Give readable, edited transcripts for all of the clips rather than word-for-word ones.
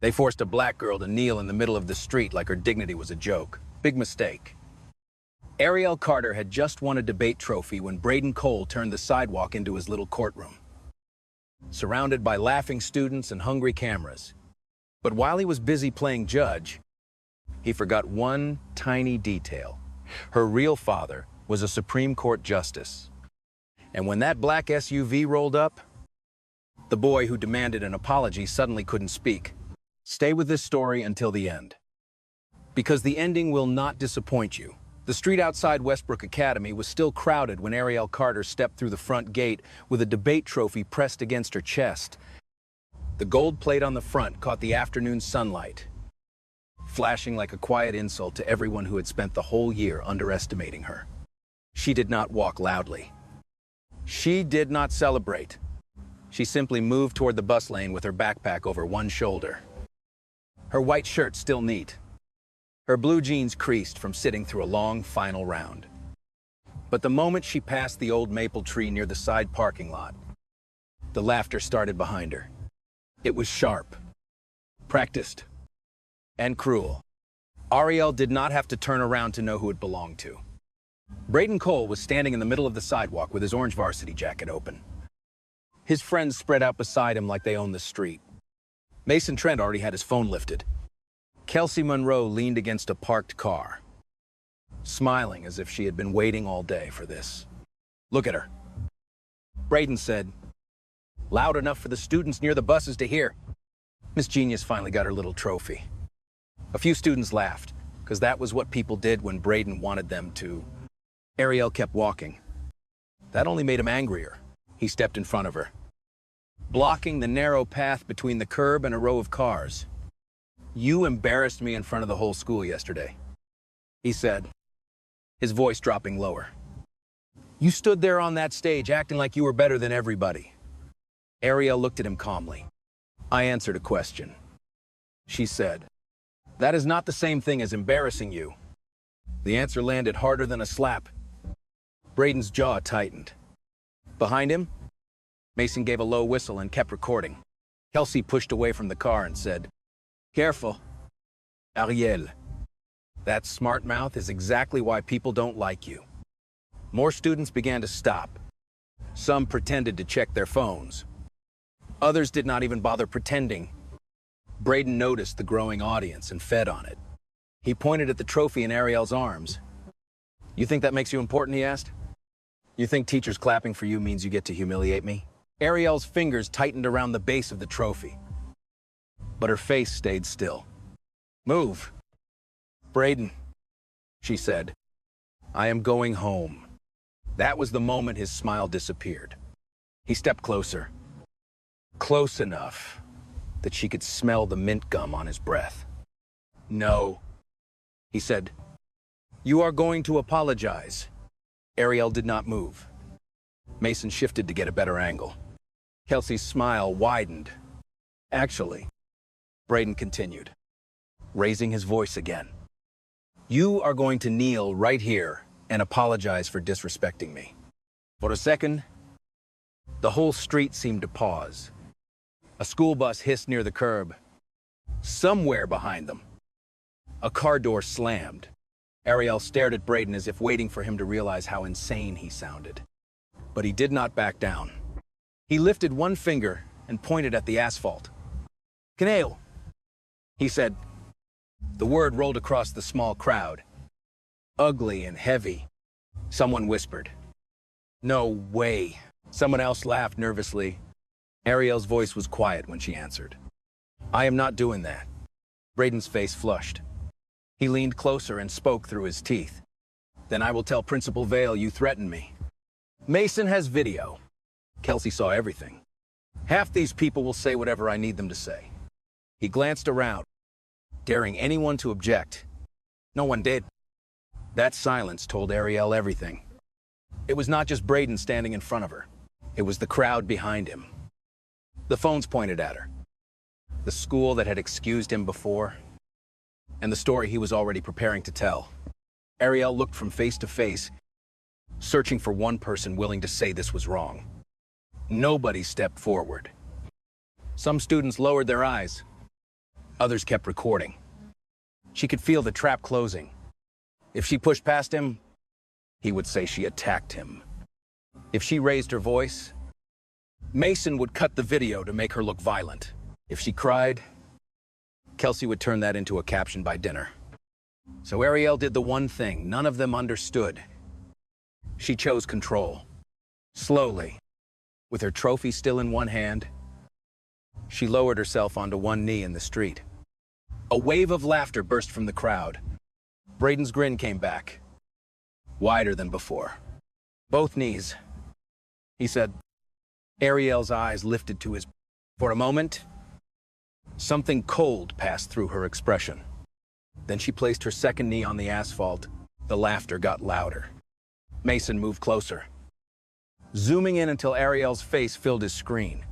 They forced a black girl to kneel in the middle of the street like her dignity was a joke. Big mistake. Ariel Carter had just won a debate trophy when Braden Cole turned the sidewalk into his little courtroom, surrounded by laughing students and hungry cameras. But while he was busy playing judge, he forgot one tiny detail. Her real father was a Supreme Court justice. And when that black SUV rolled up, the boy who demanded an apology suddenly couldn't speak. Stay with this story until the end, because the ending will not disappoint you. The street outside Westbrook Academy was still crowded when Ariel Carter stepped through the front gate with a debate trophy pressed against her chest. The gold plate on the front caught the afternoon sunlight, flashing like a quiet insult to everyone who had spent the whole year underestimating her. She did not walk loudly. She did not celebrate. She simply moved toward the bus lane with her backpack over one shoulder. Her white shirt still neat. Her blue jeans creased from sitting through a long final round. But the moment she passed the old maple tree near the side parking lot, the laughter started behind her. It was sharp, practiced, and cruel. Ariel did not have to turn around to know who it belonged to. Braden Cole was standing in the middle of the sidewalk with his orange varsity jacket open. His friends spread out beside him like they owned the street. Mason Trent already had his phone lifted. Kelsey Monroe leaned against a parked car, smiling as if she had been waiting all day for this. "Look at her," Braden said, loud enough for the students near the buses to hear. Miss Genius finally got her little trophy. A few students laughed, because that was what people did when Braden wanted them to. Ariel kept walking. That only made him angrier. He stepped in front of her, blocking the narrow path between the curb and a row of cars. "You embarrassed me in front of the whole school yesterday," he said, his voice dropping lower. "You stood there on that stage acting like you were better than everybody." Ariel looked at him calmly. "I answered a question," she said. "That is not the same thing as embarrassing you." The answer landed harder than a slap. Braden's jaw tightened. Behind him, Mason gave a low whistle and kept recording. Kelsey pushed away from the car and said, "Careful, Ariel. That smart mouth is exactly why people don't like you." More students began to stop. Some pretended to check their phones. Others did not even bother pretending. Braden noticed the growing audience and fed on it. He pointed at the trophy in Ariel's arms. "You think that makes you important?" he asked. "You think teachers clapping for you means you get to humiliate me?" Ariel's fingers tightened around the base of the trophy, but her face stayed still. "Move, Braden," she said. "I am going home." That was the moment his smile disappeared. He stepped closer, close enough that she could smell the mint gum on his breath. "No," he said. "You are going to apologize." Ariel did not move. Mason shifted to get a better angle. Kelsey's smile widened. "Actually," Braden continued, raising his voice again, "you are going to kneel right here and apologize for disrespecting me." For a second, the whole street seemed to pause. A school bus hissed near the curb. Somewhere behind them, a car door slammed. Ariel stared at Braden as if waiting for him to realize how insane he sounded. But he did not back down. He lifted one finger and pointed at the asphalt. "Canale," he said. The word rolled across the small crowd. Ugly and heavy. Someone whispered, "No way." Someone else laughed nervously. Ariel's voice was quiet when she answered, "I am not doing that." Braden's face flushed. He leaned closer and spoke through his teeth. "Then I will tell Principal Vale you threatened me. Mason has video." Kelsey saw everything. "Half these people will say whatever I need them to say." He glanced around, daring anyone to object. No one did. That silence told Ariel everything. It was not just Braden standing in front of her. It was the crowd behind him. The phones pointed at her. The school that had excused him before, and the story he was already preparing to tell. Ariel looked from face to face, searching for one person willing to say this was wrong. Nobody stepped forward. Some students lowered their eyes. Others kept recording. She could feel the trap closing. If she pushed past him, he would say she attacked him. If she raised her voice, Mason would cut the video to make her look violent. If she cried, Kelsey would turn that into a caption by dinner. So Ariel did the one thing none of them understood. She chose control. Slowly, with her trophy still in one hand, she lowered herself onto one knee in the street. A wave of laughter burst from the crowd. Braden's grin came back, wider than before. Both knees, he said. Ariel's eyes lifted to his. For a moment, something cold passed through her expression. Then she placed her second knee on the asphalt. The laughter got louder. Mason moved closer, zooming in until Ariel's face filled his screen.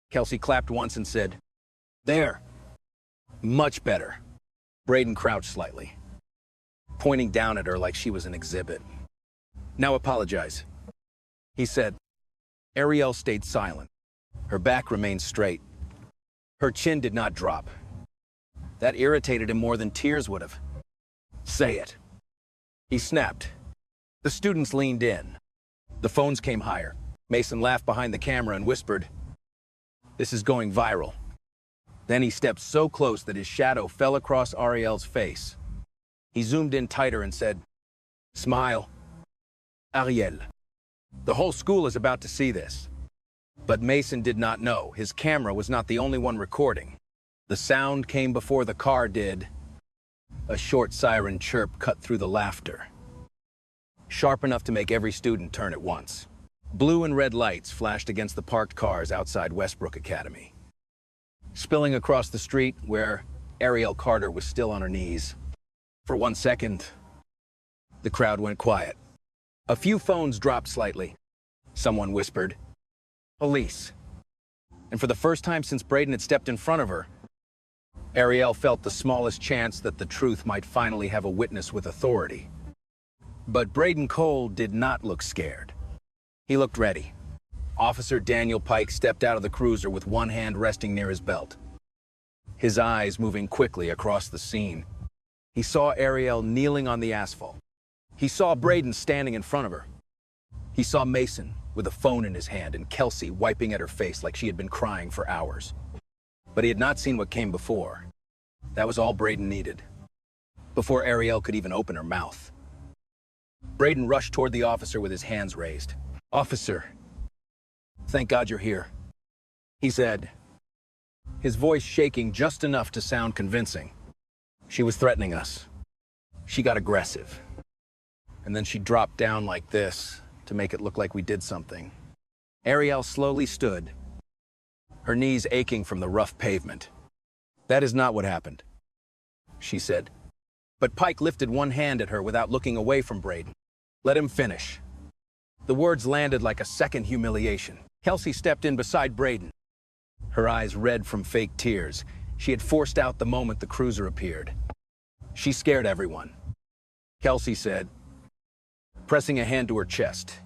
Kelsey clapped once and said, "There. Much better." Braden crouched slightly, pointing down at her like she was an exhibit. "Now apologize," he said. Ariel stayed silent. Her back remained straight. Her chin did not drop. That irritated him more than tears would have. "Say it," he snapped. The students leaned in. The phones came higher. Mason laughed behind the camera and whispered, "This is going viral." Then he stepped so close that his shadow fell across Ariel's face. He zoomed in tighter and said, "Smile, Ariel. The whole school is about to see this." But Mason did not know his camera was not the only one recording. The sound came before the car did. A short siren chirp cut through the laughter, sharp enough to make every student turn at once. Blue and red lights flashed against the parked cars outside Westbrook Academy, spilling across the street where Ariel Carter was still on her knees. For 1 second, the crowd went quiet. A few phones dropped slightly. Someone whispered, "Police." And for the first time since Braden had stepped in front of her, Ariel felt the smallest chance that the truth might finally have a witness with authority. But Braden Cole did not look scared. He looked ready. Officer Daniel Pike stepped out of the cruiser with one hand resting near his belt, his eyes moving quickly across the scene. He saw Ariel kneeling on the asphalt. He saw Braden standing in front of her. He saw Mason with a phone in his hand and Kelsey wiping at her face like she had been crying for hours. But he had not seen what came before. That was all Braden needed, before Ariel could even open her mouth. Braden rushed toward the officer with his hands raised. "Officer, thank God you're here," he said, his voice shaking just enough to sound convincing. "She was threatening us. She got aggressive. And then she dropped down like this to make it look like we did something." Ariel slowly stood, her knees aching from the rough pavement. "That is not what happened," she said. But Pike lifted one hand at her without looking away from Braden. "Let him finish." The words landed like a second humiliation. Kelsey stepped in beside Braden, her eyes red from fake tears. She had forced out the moment the cruiser appeared. "She scared everyone," Kelsey said, pressing a hand to her chest.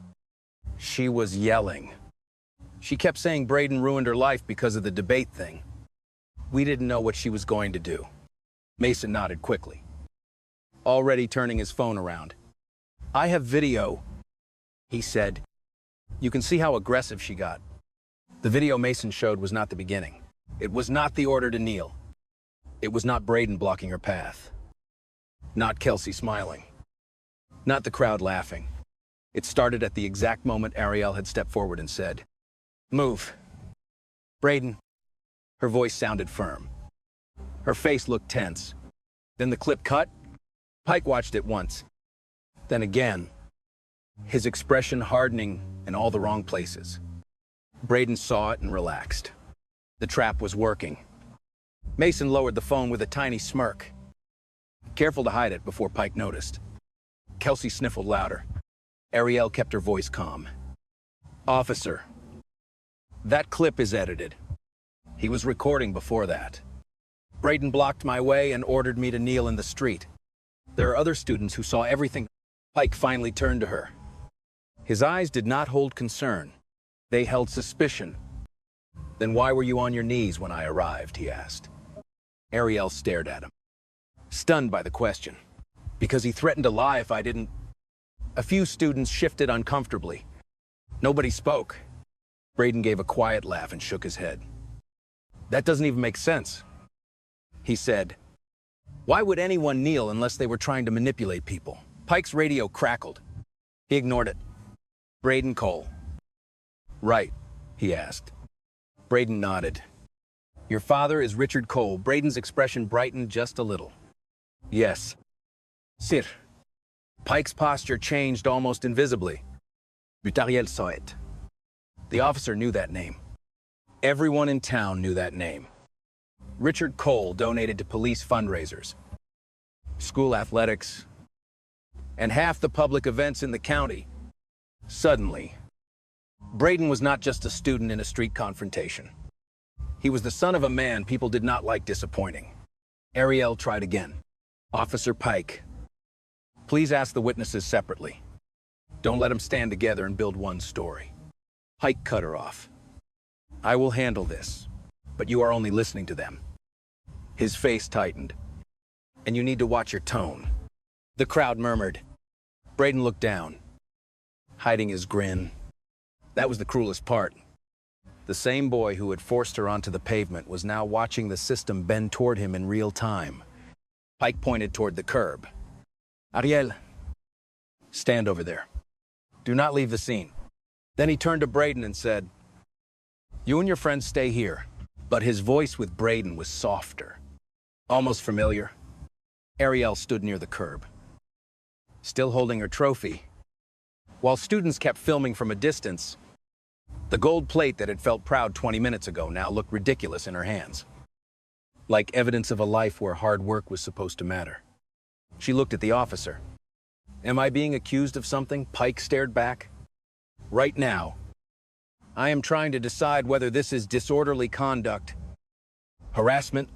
"She was yelling. She kept saying Braden ruined her life because of the debate thing. We didn't know what she was going to do." Mason nodded quickly, already turning his phone around. "I have video," he said. "You can see how aggressive she got." The video Mason showed was not the beginning. It was not the order to kneel. It was not Braden blocking her path. Not Kelsey smiling. Not the crowd laughing. It started at the exact moment Ariel had stepped forward and said, "Move. Braden." Her voice sounded firm. Her face looked tense. Then the clip cut. Pike watched it once, then again, his expression hardening in all the wrong places. Braden saw it and relaxed. The trap was working. Mason lowered the phone with a tiny smirk, careful to hide it before Pike noticed. Kelsey sniffled louder. Ariel kept her voice calm. "Officer, that clip is edited. He was recording before that. Braden blocked my way and ordered me to kneel in the street. There are other students who saw everything." Pike finally turned to her. His eyes did not hold concern. They held suspicion. "Then why were you on your knees when I arrived?" he asked. Ariel stared at him, stunned by the question. Because he threatened to lie if I didn't. A few students shifted uncomfortably. Nobody spoke. Braden gave a quiet laugh and shook his head. That doesn't even make sense. He said, why would anyone kneel unless they were trying to manipulate people? Pike's radio crackled. He ignored it. Braden Cole. Right, he asked. Braden nodded. Your father is Richard Cole. Braden's expression brightened just a little. Yes. Sir. Pike's posture changed almost invisibly. But Ariel saw it. The officer knew that name. Everyone in town knew that name. Richard Cole donated to police fundraisers, school athletics, and half the public events in the county. Suddenly, Braden was not just a student in a street confrontation. He was the son of a man people did not like disappointing. Ariel tried again. Officer Pike, please ask the witnesses separately. Don't let them stand together and build one story. Pike cut her off. I will handle this, but you are only listening to them. His face tightened. And you need to watch your tone. The crowd murmured. Braden looked down, hiding his grin. That was the cruelest part. The same boy who had forced her onto the pavement was now watching the system bend toward him in real time. Pike pointed toward the curb. Ariel, stand over there. Do not leave the scene. Then he turned to Braden and said, you and your friends stay here. But his voice with Braden was softer, almost familiar. Ariel stood near the curb, still holding her trophy. While students kept filming from a distance, the gold plate that had felt proud 20 minutes ago now looked ridiculous in her hands, like evidence of a life where hard work was supposed to matter. She looked at the officer. Am I being accused of something? Pike stared back. Right now, I am trying to decide whether this is disorderly conduct, harassment,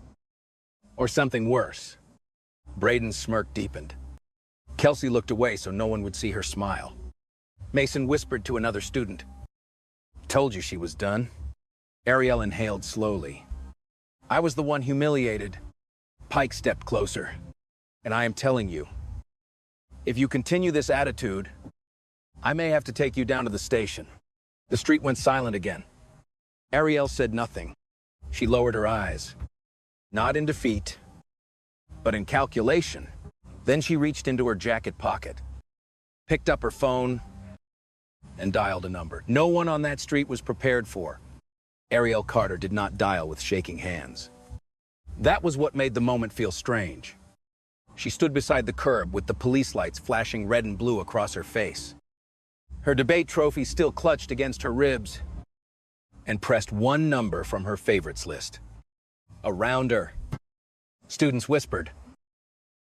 or something worse. Braden's smirk deepened. Kelsey looked away so no one would see her smile. Mason whispered to another student. Told you she was done. Ariel inhaled slowly. I was the one humiliated. Pike stepped closer. And I am telling you, if you continue this attitude, I may have to take you down to the station. The street went silent again. Ariel said nothing. She lowered her eyes. Not in defeat, but in calculation. Then she reached into her jacket pocket, picked up her phone, and dialed a number no one on that street was prepared for. Ariel Carter did not dial with shaking hands. That was what made the moment feel strange. She stood beside the curb with the police lights flashing red and blue across her face. Her debate trophy still clutched against her ribs, and pressed one number from her favorites list. Around her, students whispered.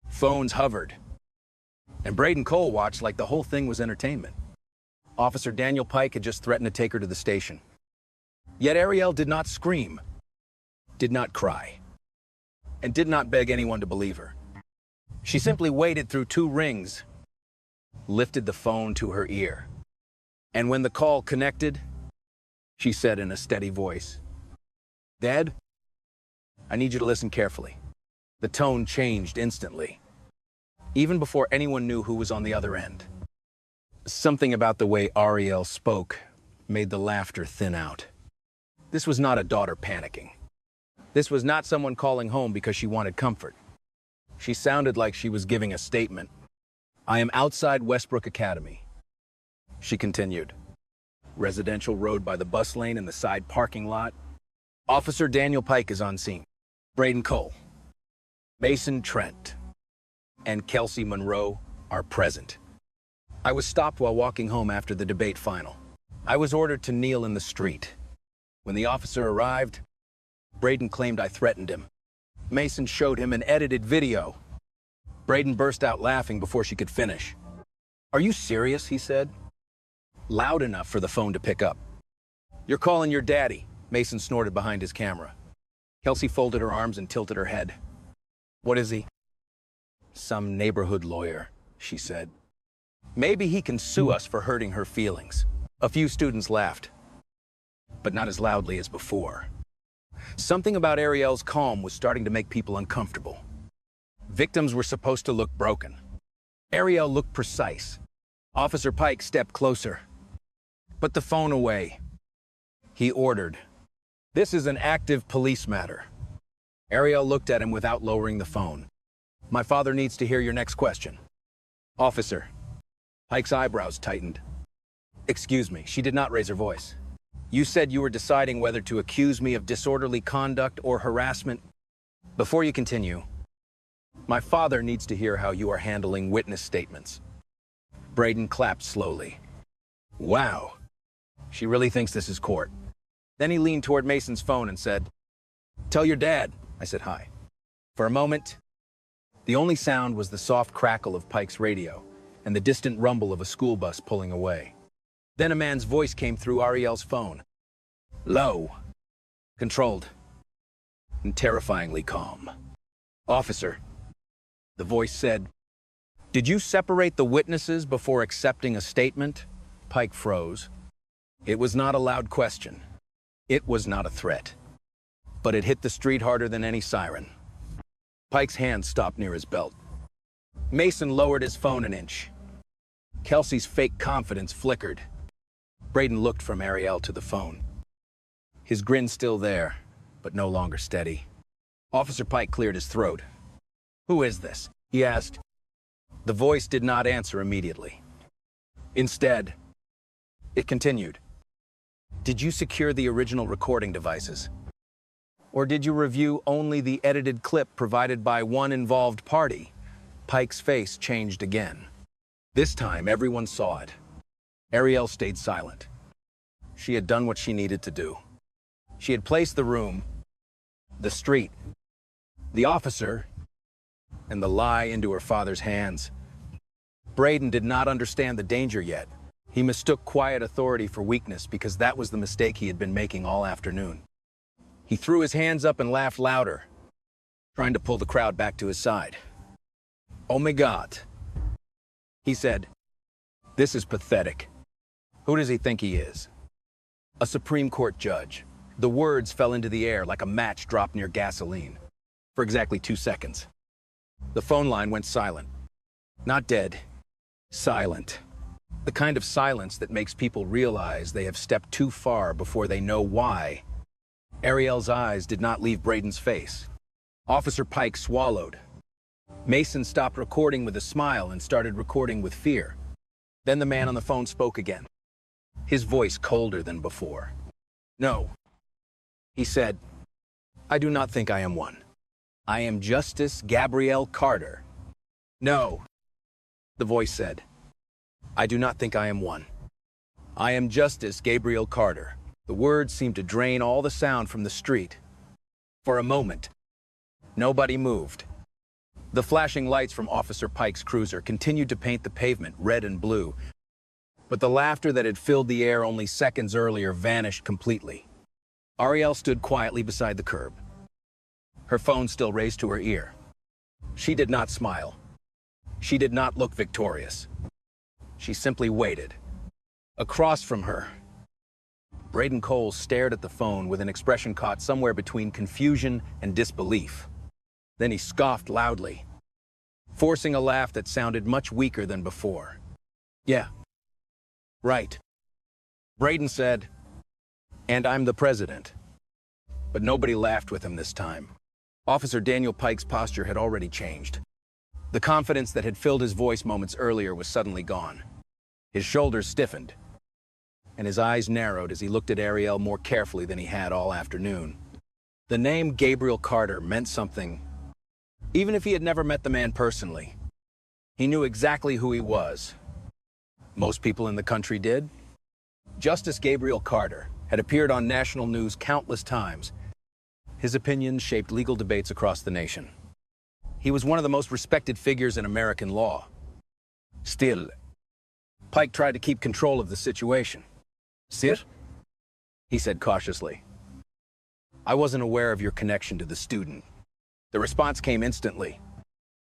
Phones hovered. And Braden Cole watched like the whole thing was entertainment. Officer Daniel Pike had just threatened to take her to the station. Yet Ariel did not scream, did not cry, and did not beg anyone to believe her. She simply waited through 2 rings, lifted the phone to her ear. And when the call connected, she said in a steady voice, Dad, I need you to listen carefully. The tone changed instantly, even before anyone knew who was on the other end. Something about the way Ariel spoke made the laughter thin out. This was not a daughter panicking. This was not someone calling home because she wanted comfort. She sounded like she was giving a statement. I am outside Westbrook Academy. She continued. Residential road by the bus lane in the side parking lot. Officer Daniel Pike is on scene. Braden Cole, Mason Trent, and Kelsey Monroe are present. I was stopped while walking home after the debate final. I was ordered to kneel in the street. When the officer arrived, Braden claimed I threatened him. Mason showed him an edited video. Braden burst out laughing before she could finish. Are you serious? He said. Loud enough for the phone to pick up. You're calling your daddy, Mason snorted behind his camera. Kelsey folded her arms and tilted her head. What is he? Some neighborhood lawyer, she said. Maybe he can sue us for hurting her feelings. A few students laughed, but not as loudly as before. Something about Ariel's calm was starting to make people uncomfortable. Victims were supposed to look broken. Ariel looked precise. Officer Pike stepped closer. "Put the phone away," he ordered. "This is an active police matter." Ariel looked at him without lowering the phone. "My father needs to hear your next question." "Officer." Pike's eyebrows tightened. "Excuse me," she did not raise her voice. "You said you were deciding whether to accuse me of disorderly conduct or harassment. Before you continue, my father needs to hear how you are handling witness statements." Braden clapped slowly. "Wow. She really thinks this is court." Then he leaned toward Mason's phone and said, "Tell your dad I said hi." For a moment, the only sound was the soft crackle of Pike's radio and the distant rumble of a school bus pulling away. Then a man's voice came through Ariel's phone. Low, controlled, and terrifyingly calm. "Officer," the voice said, "did you separate the witnesses before accepting a statement?" Pike froze. It was not a loud question. It was not a threat. But it hit the street harder than any siren. Pike's hand stopped near his belt. Mason lowered his phone an inch. Kelsey's fake confidence flickered. Braden looked from Ariel to the phone. His grin still there, but no longer steady. Officer Pike cleared his throat. "Who is this?" he asked. The voice did not answer immediately. Instead, it continued. "Did you secure the original recording devices? Or did you review only the edited clip provided by one involved party?" Pike's face changed again. This time, everyone saw it. Ariel stayed silent. She had done what she needed to do. She had placed the room, the street, the officer, and the lie into her father's hands. Braden did not understand the danger yet. He mistook quiet authority for weakness because that was the mistake he had been making all afternoon. He threw his hands up and laughed louder, trying to pull the crowd back to his side. "Oh my God," he said. "This is pathetic. Who does he think he is? A Supreme Court judge." The words fell into the air like a match dropped near gasoline. For exactly 2 seconds. The phone line went silent. Not dead. Silent. The kind of silence that makes people realize they have stepped too far before they know why. Ariel's eyes did not leave Braden's face. Officer Pike swallowed. Mason stopped recording with a smile and started recording with fear. Then the man on the phone spoke again, his voice colder than before. "No," he said. "I do not think I am one. I am Justice Gabrielle Carter." "No," the voice said. "I do not think I am one. I am Justice Gabrielle Carter." The words seemed to drain all the sound from the street. For a moment, nobody moved. The flashing lights from Officer Pike's cruiser continued to paint the pavement red and blue, but the laughter that had filled the air only seconds earlier vanished completely. Ariel stood quietly beside the curb, her phone still raised to her ear. She did not smile. She did not look victorious. She simply waited. Across from her, Braden Cole stared at the phone with an expression caught somewhere between confusion and disbelief. Then he scoffed loudly, forcing a laugh that sounded much weaker than before. "Yeah, right," Braden said, "and I'm the president." But nobody laughed with him this time. Officer Daniel Pike's posture had already changed. The confidence that had filled his voice moments earlier was suddenly gone. His shoulders stiffened, and his eyes narrowed as he looked at Ariel more carefully than he had all afternoon. The name Gabriel Carter meant something, even if he had never met the man personally. He knew exactly who he was. Most people in the country did. Justice Gabriel Carter had appeared on national news countless times. His opinions shaped legal debates across the nation. He was one of the most respected figures in American law. Still, Pike tried to keep control of the situation. "Sir?" he said cautiously. "I wasn't aware of your connection to the student." The response came instantly.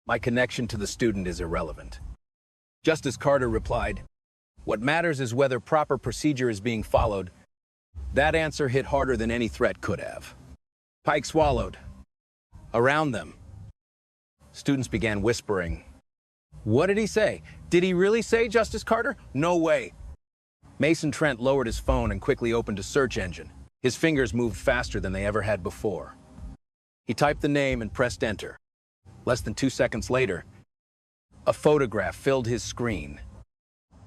"My connection to the student is irrelevant." Justice Carter replied, "What matters is whether proper procedure is being followed." That answer hit harder than any threat could have. Pike swallowed. Around them, students began whispering. What did he say? Did he really say Justice Carter? No way. Mason Trent lowered his phone and quickly opened a search engine. His fingers moved faster than they ever had before. He typed the name and pressed enter. Less than 2 seconds later, a photograph filled his screen.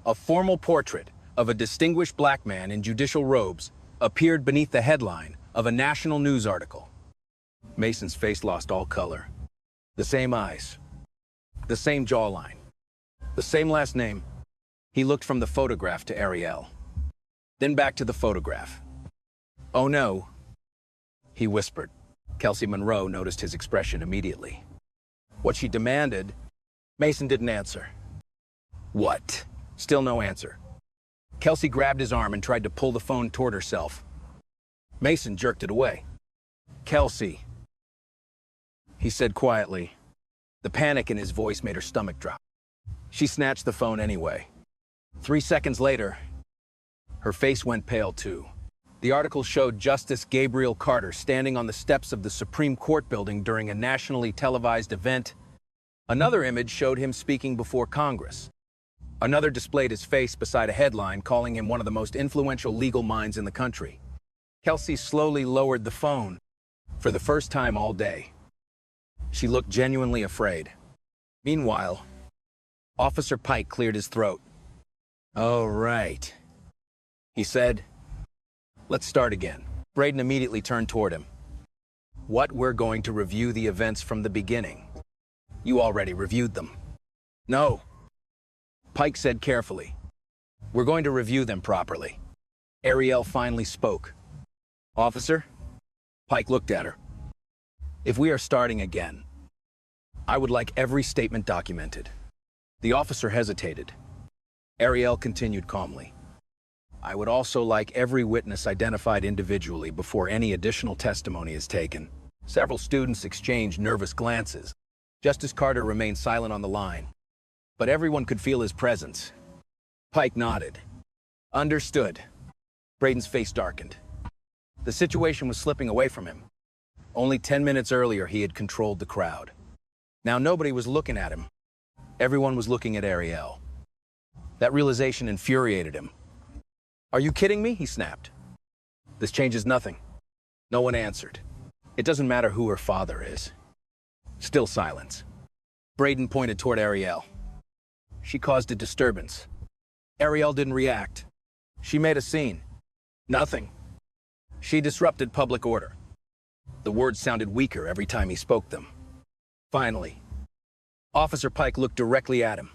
A formal portrait of a distinguished black man in judicial robes appeared beneath the headline of a national news article. Mason's face lost all color. The same eyes, the same jawline, the same last name. He looked from the photograph to Ariel, then back to the photograph. Oh no, he whispered. Kelsey Monroe noticed his expression immediately. What she demanded, Mason didn't answer. What? Still no answer. Kelsey grabbed his arm and tried to pull the phone toward herself. Mason jerked it away. Kelsey, he said quietly. The panic in his voice made her stomach drop. She snatched the phone anyway. 3 seconds later, her face went pale too. The article showed Justice Gabriel Carter standing on the steps of the Supreme Court building during a nationally televised event. Another image showed him speaking before Congress. Another displayed his face beside a headline calling him one of the most influential legal minds in the country. Kelsey slowly lowered the phone. For the first time all day, she looked genuinely afraid. Meanwhile, Officer Pike cleared his throat. "Oh, right," he said. "Let's start again." Braden immediately turned toward him. "What, we're going to review the events from the beginning? You already reviewed them." "No," Pike said carefully. "We're going to review them properly." Ariel finally spoke. "Officer?" Pike looked at her. "If we are starting again, I would like every statement documented." The officer hesitated. Ariel continued calmly. "I would also like every witness identified individually before any additional testimony is taken." Several students exchanged nervous glances. Justice Carter remained silent on the line, but everyone could feel his presence. Pike nodded. "Understood." Braden's face darkened. The situation was slipping away from him. Only 10 minutes earlier, he had controlled the crowd. Now nobody was looking at him. Everyone was looking at Ariel. That realization infuriated him. "Are you kidding me?" he snapped. "This changes nothing." No one answered. It doesn't matter who her father is. Still silence. Braden pointed toward Ariel. She caused a disturbance. Ariel didn't react. She made a scene. Nothing. She disrupted public order. The words sounded weaker every time he spoke them. Finally, Officer Pike looked directly at him.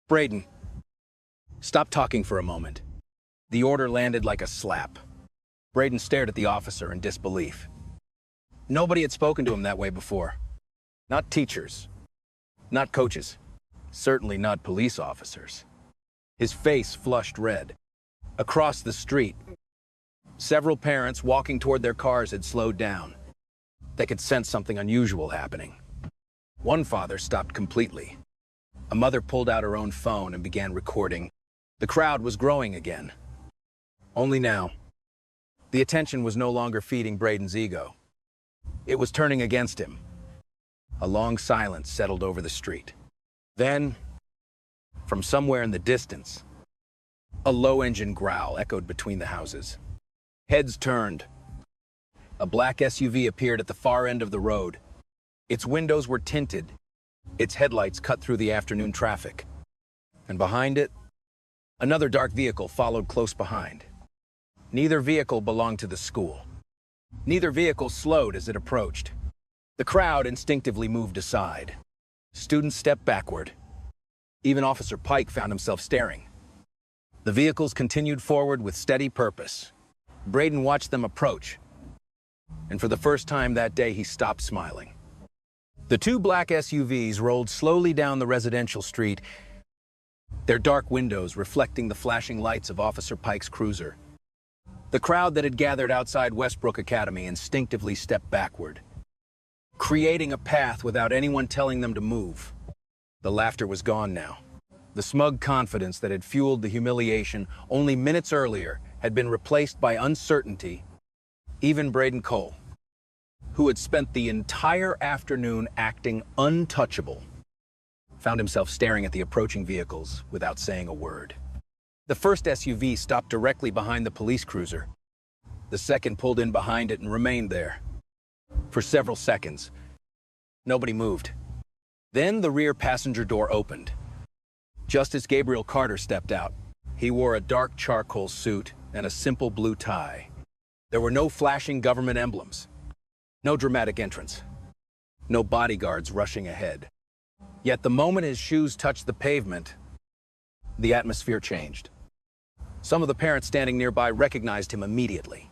"Braden, stop talking for a moment." The order landed like a slap. Braden stared at the officer in disbelief. Nobody had spoken to him that way before. Not teachers. Not coaches. Certainly not police officers. His face flushed red. Across the street, several parents walking toward their cars had slowed down. They could sense something unusual happening. One father stopped completely. A mother pulled out her own phone and began recording. The crowd was growing again. Only now, the attention was no longer feeding Braden's ego. It was turning against him. A long silence settled over the street. Then, from somewhere in the distance, a low-engine growl echoed between the houses. Heads turned. A black SUV appeared at the far end of the road. Its windows were tinted. Its headlights cut through the afternoon traffic. And behind it, another dark vehicle followed close behind. Neither vehicle belonged to the school. Neither vehicle slowed as it approached. The crowd instinctively moved aside. Students stepped backward. Even Officer Pike found himself staring. The vehicles continued forward with steady purpose. Braden watched them approach. And for the first time that day, he stopped smiling. The two black SUVs rolled slowly down the residential street, their dark windows reflecting the flashing lights of Officer Pike's cruiser. The crowd that had gathered outside Westbrook Academy instinctively stepped backward, creating a path without anyone telling them to move. The laughter was gone now. The smug confidence that had fueled the humiliation only minutes earlier had been replaced by uncertainty. Even Braden Cole, who had spent the entire afternoon acting untouchable, found himself staring at the approaching vehicles without saying a word. The first SUV stopped directly behind the police cruiser. The second pulled in behind it and remained there. For several seconds, nobody moved. Then the rear passenger door opened. Justice Gabriel Carter stepped out. He wore a dark charcoal suit and a simple blue tie. There were no flashing government emblems, no dramatic entrance, no bodyguards rushing ahead. Yet the moment his shoes touched the pavement, the atmosphere changed. Some of the parents standing nearby recognized him immediately.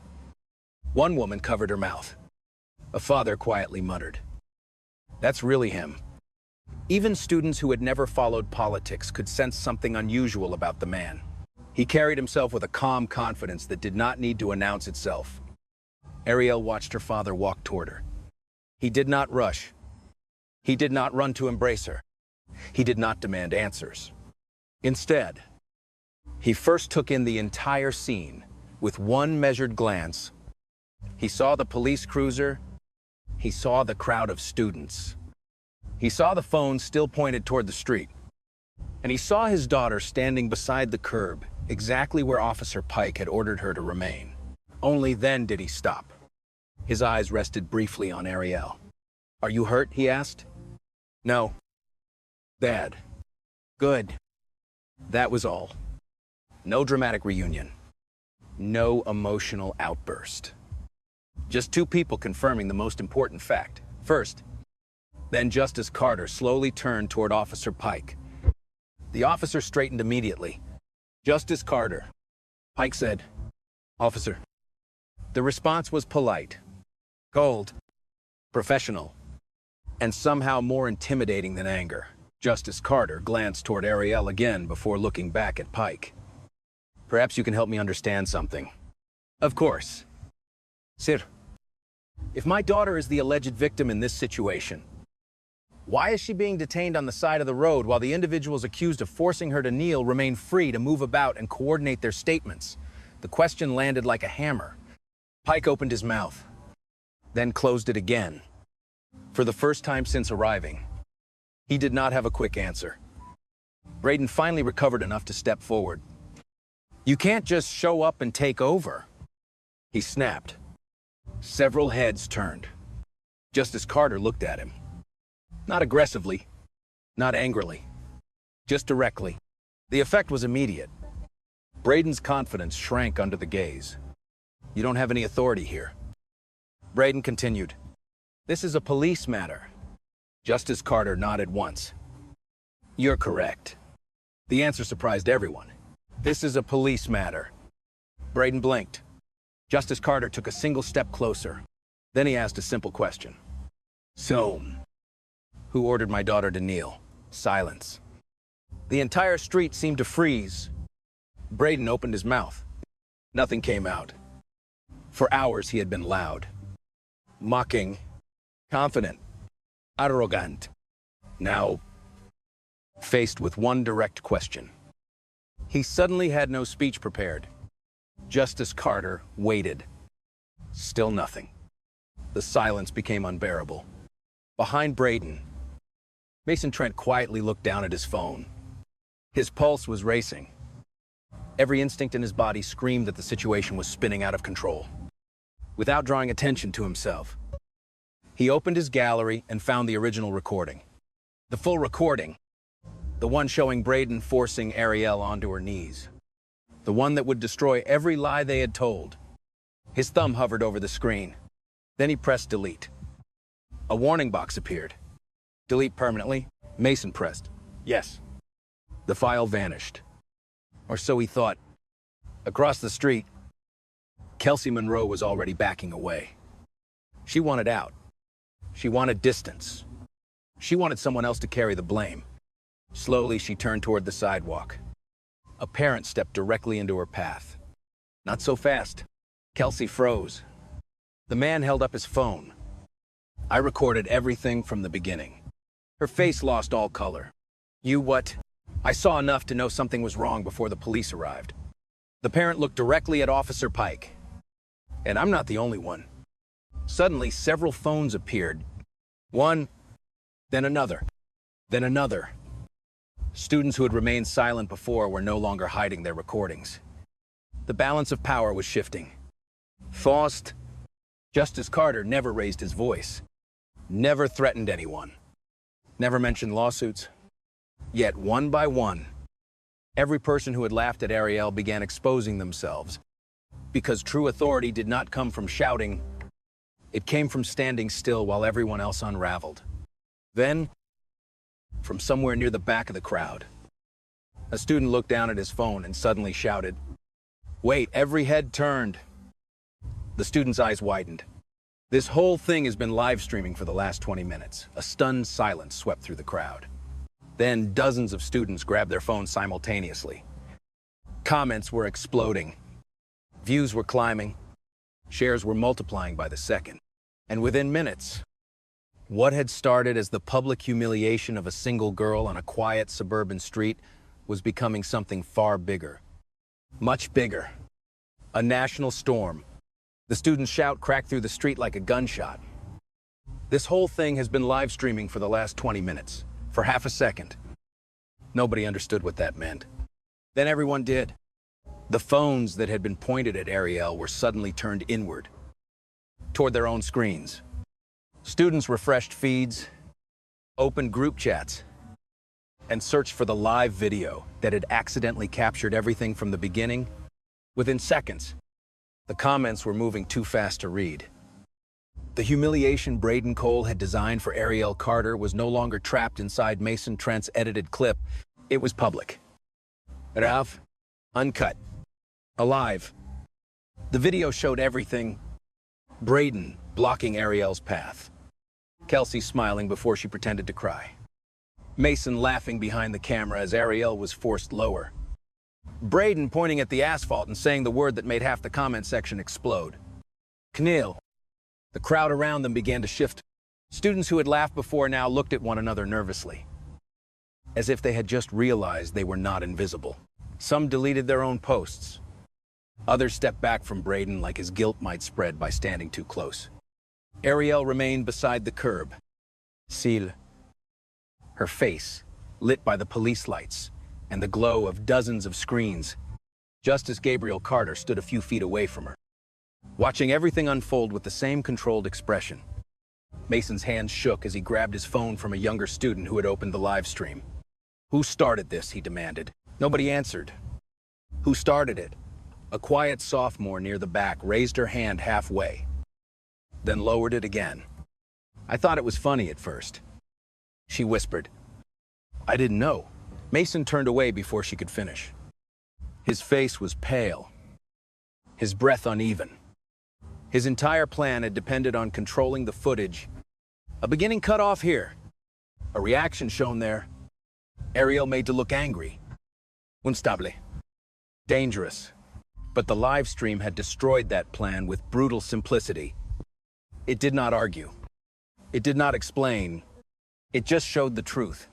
One woman covered her mouth. A father quietly muttered, "That's really him." Even students who had never followed politics could sense something unusual about the man. He carried himself with a calm confidence that did not need to announce itself. Ariel watched her father walk toward her. He did not rush. He did not run to embrace her. He did not demand answers. Instead, he first took in the entire scene with one measured glance. He saw the police cruiser. He saw the crowd of students. He saw the phone still pointed toward the street. And he saw his daughter standing beside the curb, exactly where Officer Pike had ordered her to remain. Only then did he stop. His eyes rested briefly on Ariel. "Are you hurt?" he asked. "No." "Dad." "Good." That was all. No dramatic reunion. No emotional outburst. Just two people confirming the most important fact. First, then Justice Carter slowly turned toward Officer Pike. The officer straightened immediately. "Justice Carter," Pike said. "Officer." The response was polite, cold, professional, and somehow more intimidating than anger. Justice Carter glanced toward Ariel again before looking back at Pike. "Perhaps you can help me understand something." "Of course." "Sir, if my daughter is the alleged victim in this situation, why is she being detained on the side of the road while the individuals accused of forcing her to kneel remain free to move about and coordinate their statements?" The question landed like a hammer. Pike opened his mouth, then closed it again. For the first time since arriving, he did not have a quick answer. Braden finally recovered enough to step forward. "You can't just show up and take over," he snapped. Several heads turned. Justice Carter looked at him. Not aggressively, not angrily, just directly. The effect was immediate. Braden's confidence shrank under the gaze. "You don't have any authority here." Braden continued, "This is a police matter." Justice Carter nodded once. "You're correct." The answer surprised everyone. "This is a police matter." Braden blinked. Justice Carter took a single step closer. Then he asked a simple question. "So, who ordered my daughter to kneel?" Silence. The entire street seemed to freeze. Braden opened his mouth. Nothing came out. For hours he had been loud, mocking, confident, arrogant. Now, faced with one direct question, he suddenly had no speech prepared. Justice Carter waited. Still nothing. The silence became unbearable. Behind Braden, Mason Trent quietly looked down at his phone. His pulse was racing. Every instinct in his body screamed that the situation was spinning out of control. Without drawing attention to himself, he opened his gallery and found the original recording. The full recording, the one showing Braden forcing Ariel onto her knees. The one that would destroy every lie they had told. His thumb hovered over the screen. Then he pressed delete. A warning box appeared. "Delete permanently?" Mason pressed. "Yes." The file vanished. Or so he thought. Across the street, Kelsey Monroe was already backing away. She wanted out. She wanted distance. She wanted someone else to carry the blame. Slowly, she turned toward the sidewalk. A parent stepped directly into her path. Not so fast. Kelsey froze. The man held up his phone. "I recorded everything from the beginning." Her face lost all color. "You what?" "I saw enough to know something was wrong before the police arrived." The parent looked directly at Officer Pike. "And I'm not the only one." Suddenly, several phones appeared. One, then another, then another. Students who had remained silent before were no longer hiding their recordings. The balance of power was shifting. Faust, Justice Carter never raised his voice, never threatened anyone, never mentioned lawsuits. Yet, one by one, every person who had laughed at Ariel began exposing themselves. Because true authority did not come from shouting, it came from standing still while everyone else unraveled. Then, from somewhere near the back of the crowd, a student looked down at his phone and suddenly shouted, "Wait!" Every head turned. The student's eyes widened. This whole thing has been live streaming for the last 20 minutes. A stunned silence swept through the crowd. Then dozens of students grabbed their phones simultaneously. Comments were exploding. Views were climbing. Shares were multiplying by the second. And within minutes, what had started as the public humiliation of a single girl on a quiet suburban street was becoming something far bigger. Much bigger. A national storm. The student's shout cracked through the street like a gunshot. This whole thing has been live streaming for the last 20 minutes, for half a second. Nobody understood what that meant. Then everyone did. The phones that had been pointed at Ariel were suddenly turned inward, toward their own screens. Students refreshed feeds, opened group chats, and searched for the live video that had accidentally captured everything from the beginning. Within seconds, the comments were moving too fast to read. The humiliation Braden Cole had designed for Ariel Carter was no longer trapped inside Mason Trent's edited clip. It was public. Rav, uncut, alive. The video showed everything. Braden blocking Ariel's path. Kelsey smiling before she pretended to cry. Mason laughing behind the camera as Ariel was forced lower. Braden pointing at the asphalt and saying the word that made half the comment section explode. Kneel. The crowd around them began to shift. Students who had laughed before now looked at one another nervously, as if they had just realized they were not invisible. Some deleted their own posts. Others stepped back from Braden like his guilt might spread by standing too close. Ariel remained beside the curb. Seal. Her face, lit by the police lights and the glow of dozens of screens. Justice Gabriel Carter stood a few feet away from her, watching everything unfold with the same controlled expression. Mason's hands shook as he grabbed his phone from a younger student who had opened the live stream. Who started this? He demanded. Nobody answered. Who started it? A quiet sophomore near the back raised her hand halfway, then lowered it again. I thought it was funny at first, she whispered. I didn't know. Mason turned away before she could finish. His face was pale, his breath uneven. His entire plan had depended on controlling the footage. A beginning cut off here, a reaction shown there. Ariel made to look angry. Unstable. Dangerous. But the live stream had destroyed that plan with brutal simplicity. It did not argue. It did not explain. It just showed the truth.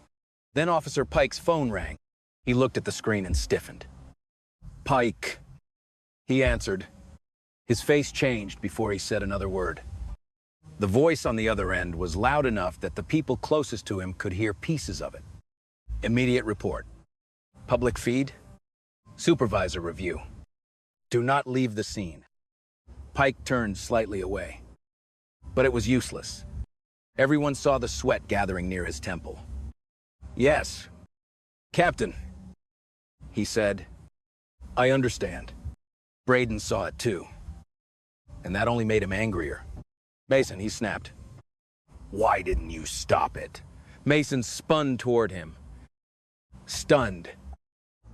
Then Officer Pike's phone rang. He looked at the screen and stiffened. Pike, he answered. His face changed before he said another word. The voice on the other end was loud enough that the people closest to him could hear pieces of it. Immediate report. Public feed. Supervisor review. Do not leave the scene. Pike turned slightly away. But it was useless. Everyone saw the sweat gathering near his temple. Yes, Captain, he said. I understand. Braden saw it too. And that only made him angrier. Mason, he snapped. Why didn't you stop it? Mason spun toward him. Stunned.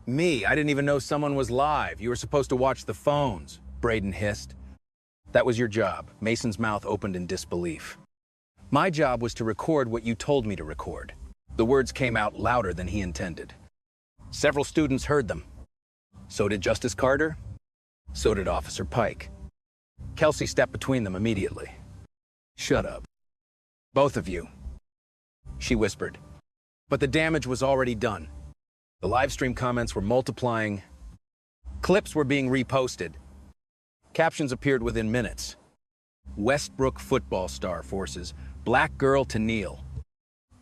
Me, I didn't even know someone was live. You were supposed to watch the phones, Braden hissed. That was your job. Mason's mouth opened in disbelief. My job was to record what you told me to record. The words came out louder than he intended. Several students heard them. So did Justice Carter. So did Officer Pike. Kelsey stepped between them immediately. Shut up. Both of you, she whispered. But the damage was already done. The live stream comments were multiplying. Clips were being reposted. Captions appeared within minutes. Westbrook football star forces black girl to kneel.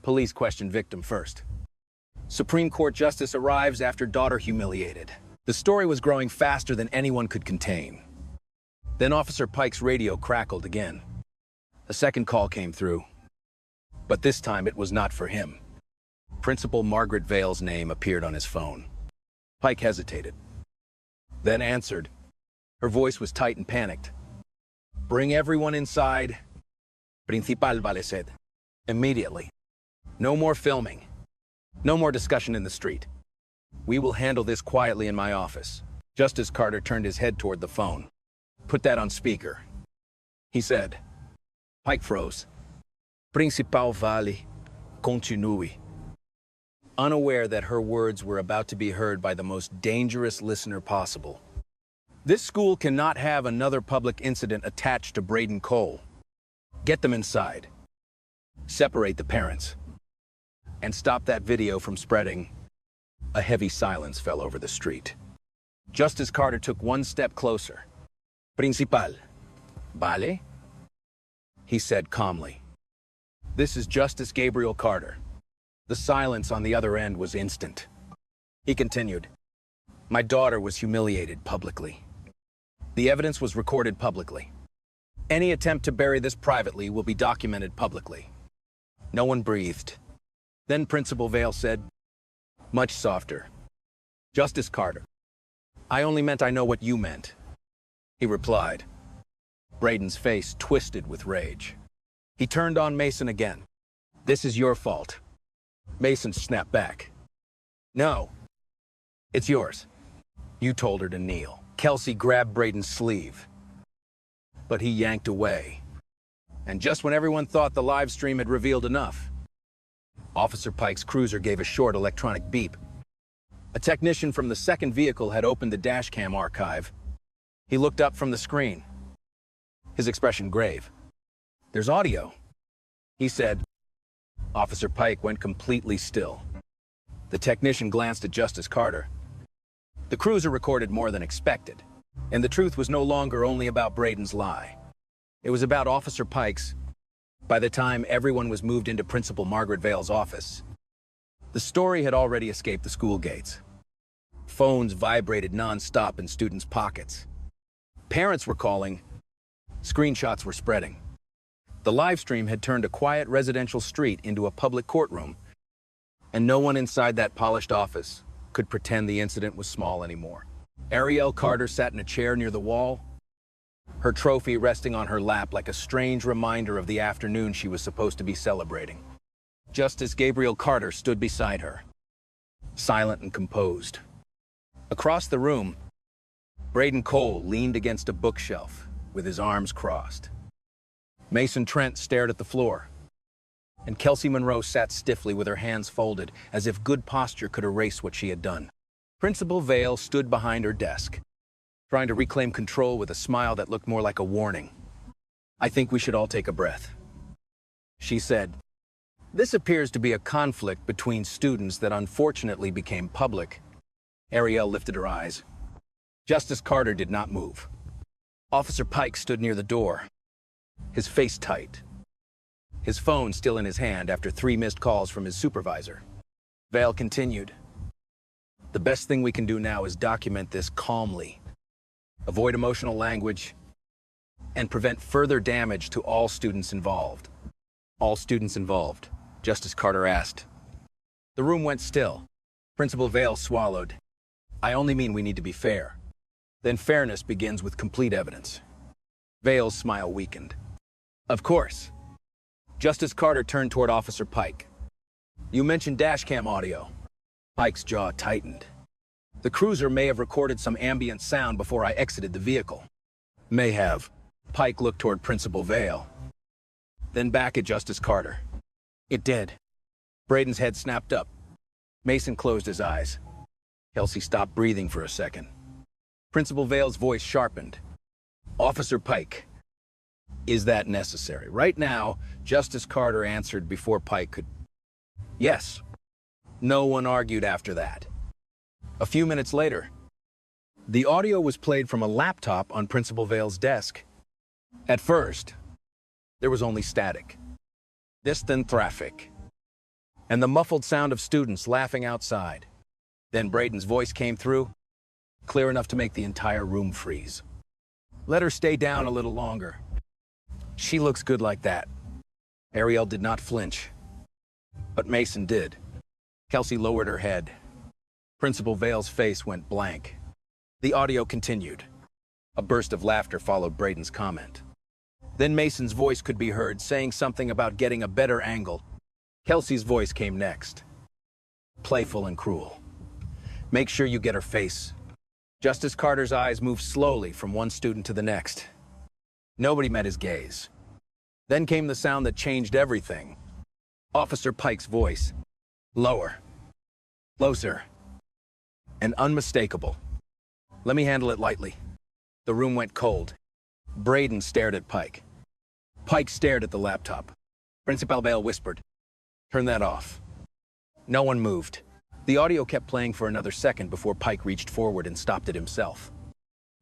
Police question victim first. Supreme Court justice arrives after daughter humiliated. The story was growing faster than anyone could contain. Then Officer Pike's radio crackled again. A second call came through, but this time it was not for him. Principal Margaret Vale's name appeared on his phone. Pike hesitated, then answered. Her voice was tight and panicked. "Bring everyone inside. Principal Vale said. Immediately. No more filming. No more discussion in the street. We will handle this quietly in my office." Justice Carter turned his head toward the phone. "Put that on speaker," he said. Pike froze. "Principal Vale, continue." Unaware that her words were about to be heard by the most dangerous listener possible. This school cannot have another public incident attached to Braden Cole. Get them inside. Separate the parents. And stop that video from spreading. A heavy silence fell over the street. Justice Carter took one step closer. "Principal, Vale?" he said calmly. "This is Justice Gabriel Carter." The silence on the other end was instant. He continued, "My daughter was humiliated publicly. The evidence was recorded publicly. Any attempt to bury this privately will be documented publicly." No one breathed. Then Principal Vale said, much softer, "Justice Carter, I only meant I know what you meant." He replied. Braden's face twisted with rage. He turned on Mason again. "This is your fault." Mason snapped back. "No, it's yours. You told her to kneel." Kelsey grabbed Braden's sleeve, but he yanked away. And just when everyone thought the live stream had revealed enough, Officer Pike's cruiser gave a short electronic beep. A technician from the second vehicle had opened the dashcam archive. He looked up from the screen, his expression grave. "There's audio," he said. Officer Pike went completely still. The technician glanced at Justice Carter. The cruiser recorded more than expected, and the truth was no longer only about Braden's lie. It was about Officer Pike's. By the time everyone was moved into Principal Margaret Vale's office, the story had already escaped the school gates. Phones vibrated non-stop in students' pockets. Parents were calling. Screenshots were spreading. The live stream had turned a quiet residential street into a public courtroom, and no one inside that polished office could pretend the incident was small anymore. Ariel Carter sat in a chair near the wall, her trophy resting on her lap like a strange reminder of the afternoon she was supposed to be celebrating. Justice Gabriel Carter stood beside her, silent and composed. Across the room, Braden Cole leaned against a bookshelf with his arms crossed. Mason Trent stared at the floor, and Kelsey Monroe sat stiffly with her hands folded, as if good posture could erase what she had done. Principal Vale stood behind her desk, trying to reclaim control with a smile that looked more like a warning. "I think we should all take a breath," she said. "This appears to be a conflict between students that unfortunately became public." Ariel lifted her eyes. Justice Carter did not move. Officer Pike stood near the door, his face tight, his phone still in his hand after 3 missed calls from his supervisor. Vale continued, "The best thing we can do now is document this calmly, avoid emotional language, and prevent further damage to all students involved." "All students involved?" Justice Carter asked. The room went still. Principal Vale swallowed. "I only mean we need to be fair. Then fairness begins with complete evidence." Vale's smile weakened. "Of course." Justice Carter turned toward Officer Pike. "You mentioned dashcam audio." Pike's jaw tightened. "The cruiser may have recorded some ambient sound before I exited the vehicle." "May have." Pike looked toward Principal Vale, then back at Justice Carter. "It did." Braden's head snapped up. Mason closed his eyes. Kelsey stopped breathing for a second. Principal Vale's voice sharpened. "Officer Pike, is that necessary?" Right now, Justice Carter answered before Pike could. "Yes." No one argued after that. A few minutes later, the audio was played from a laptop on Principal Vale's desk. At first, there was only static, distant traffic, and the muffled sound of students laughing outside. Then Braden's voice came through, clear enough to make the entire room freeze. Let her stay down a little longer. She looks good like that. Ariel did not flinch, but Mason did. Kelsey lowered her head. Principal Vale's face went blank. The audio continued. A burst of laughter followed Braden's comment. Then Mason's voice could be heard, saying something about getting a better angle. Kelsey's voice came next. Playful and cruel. Make sure you get her face. Justice Carter's eyes moved slowly from one student to the next. Nobody met his gaze. Then came the sound that changed everything. Officer Pike's voice. Lower. Closer. And unmistakable. Let me handle it lightly. The room went cold. Braden stared at Pike. Pike stared at the laptop. Principal Vale whispered, "Turn that off." No one moved. The audio kept playing for another second before Pike reached forward and stopped it himself.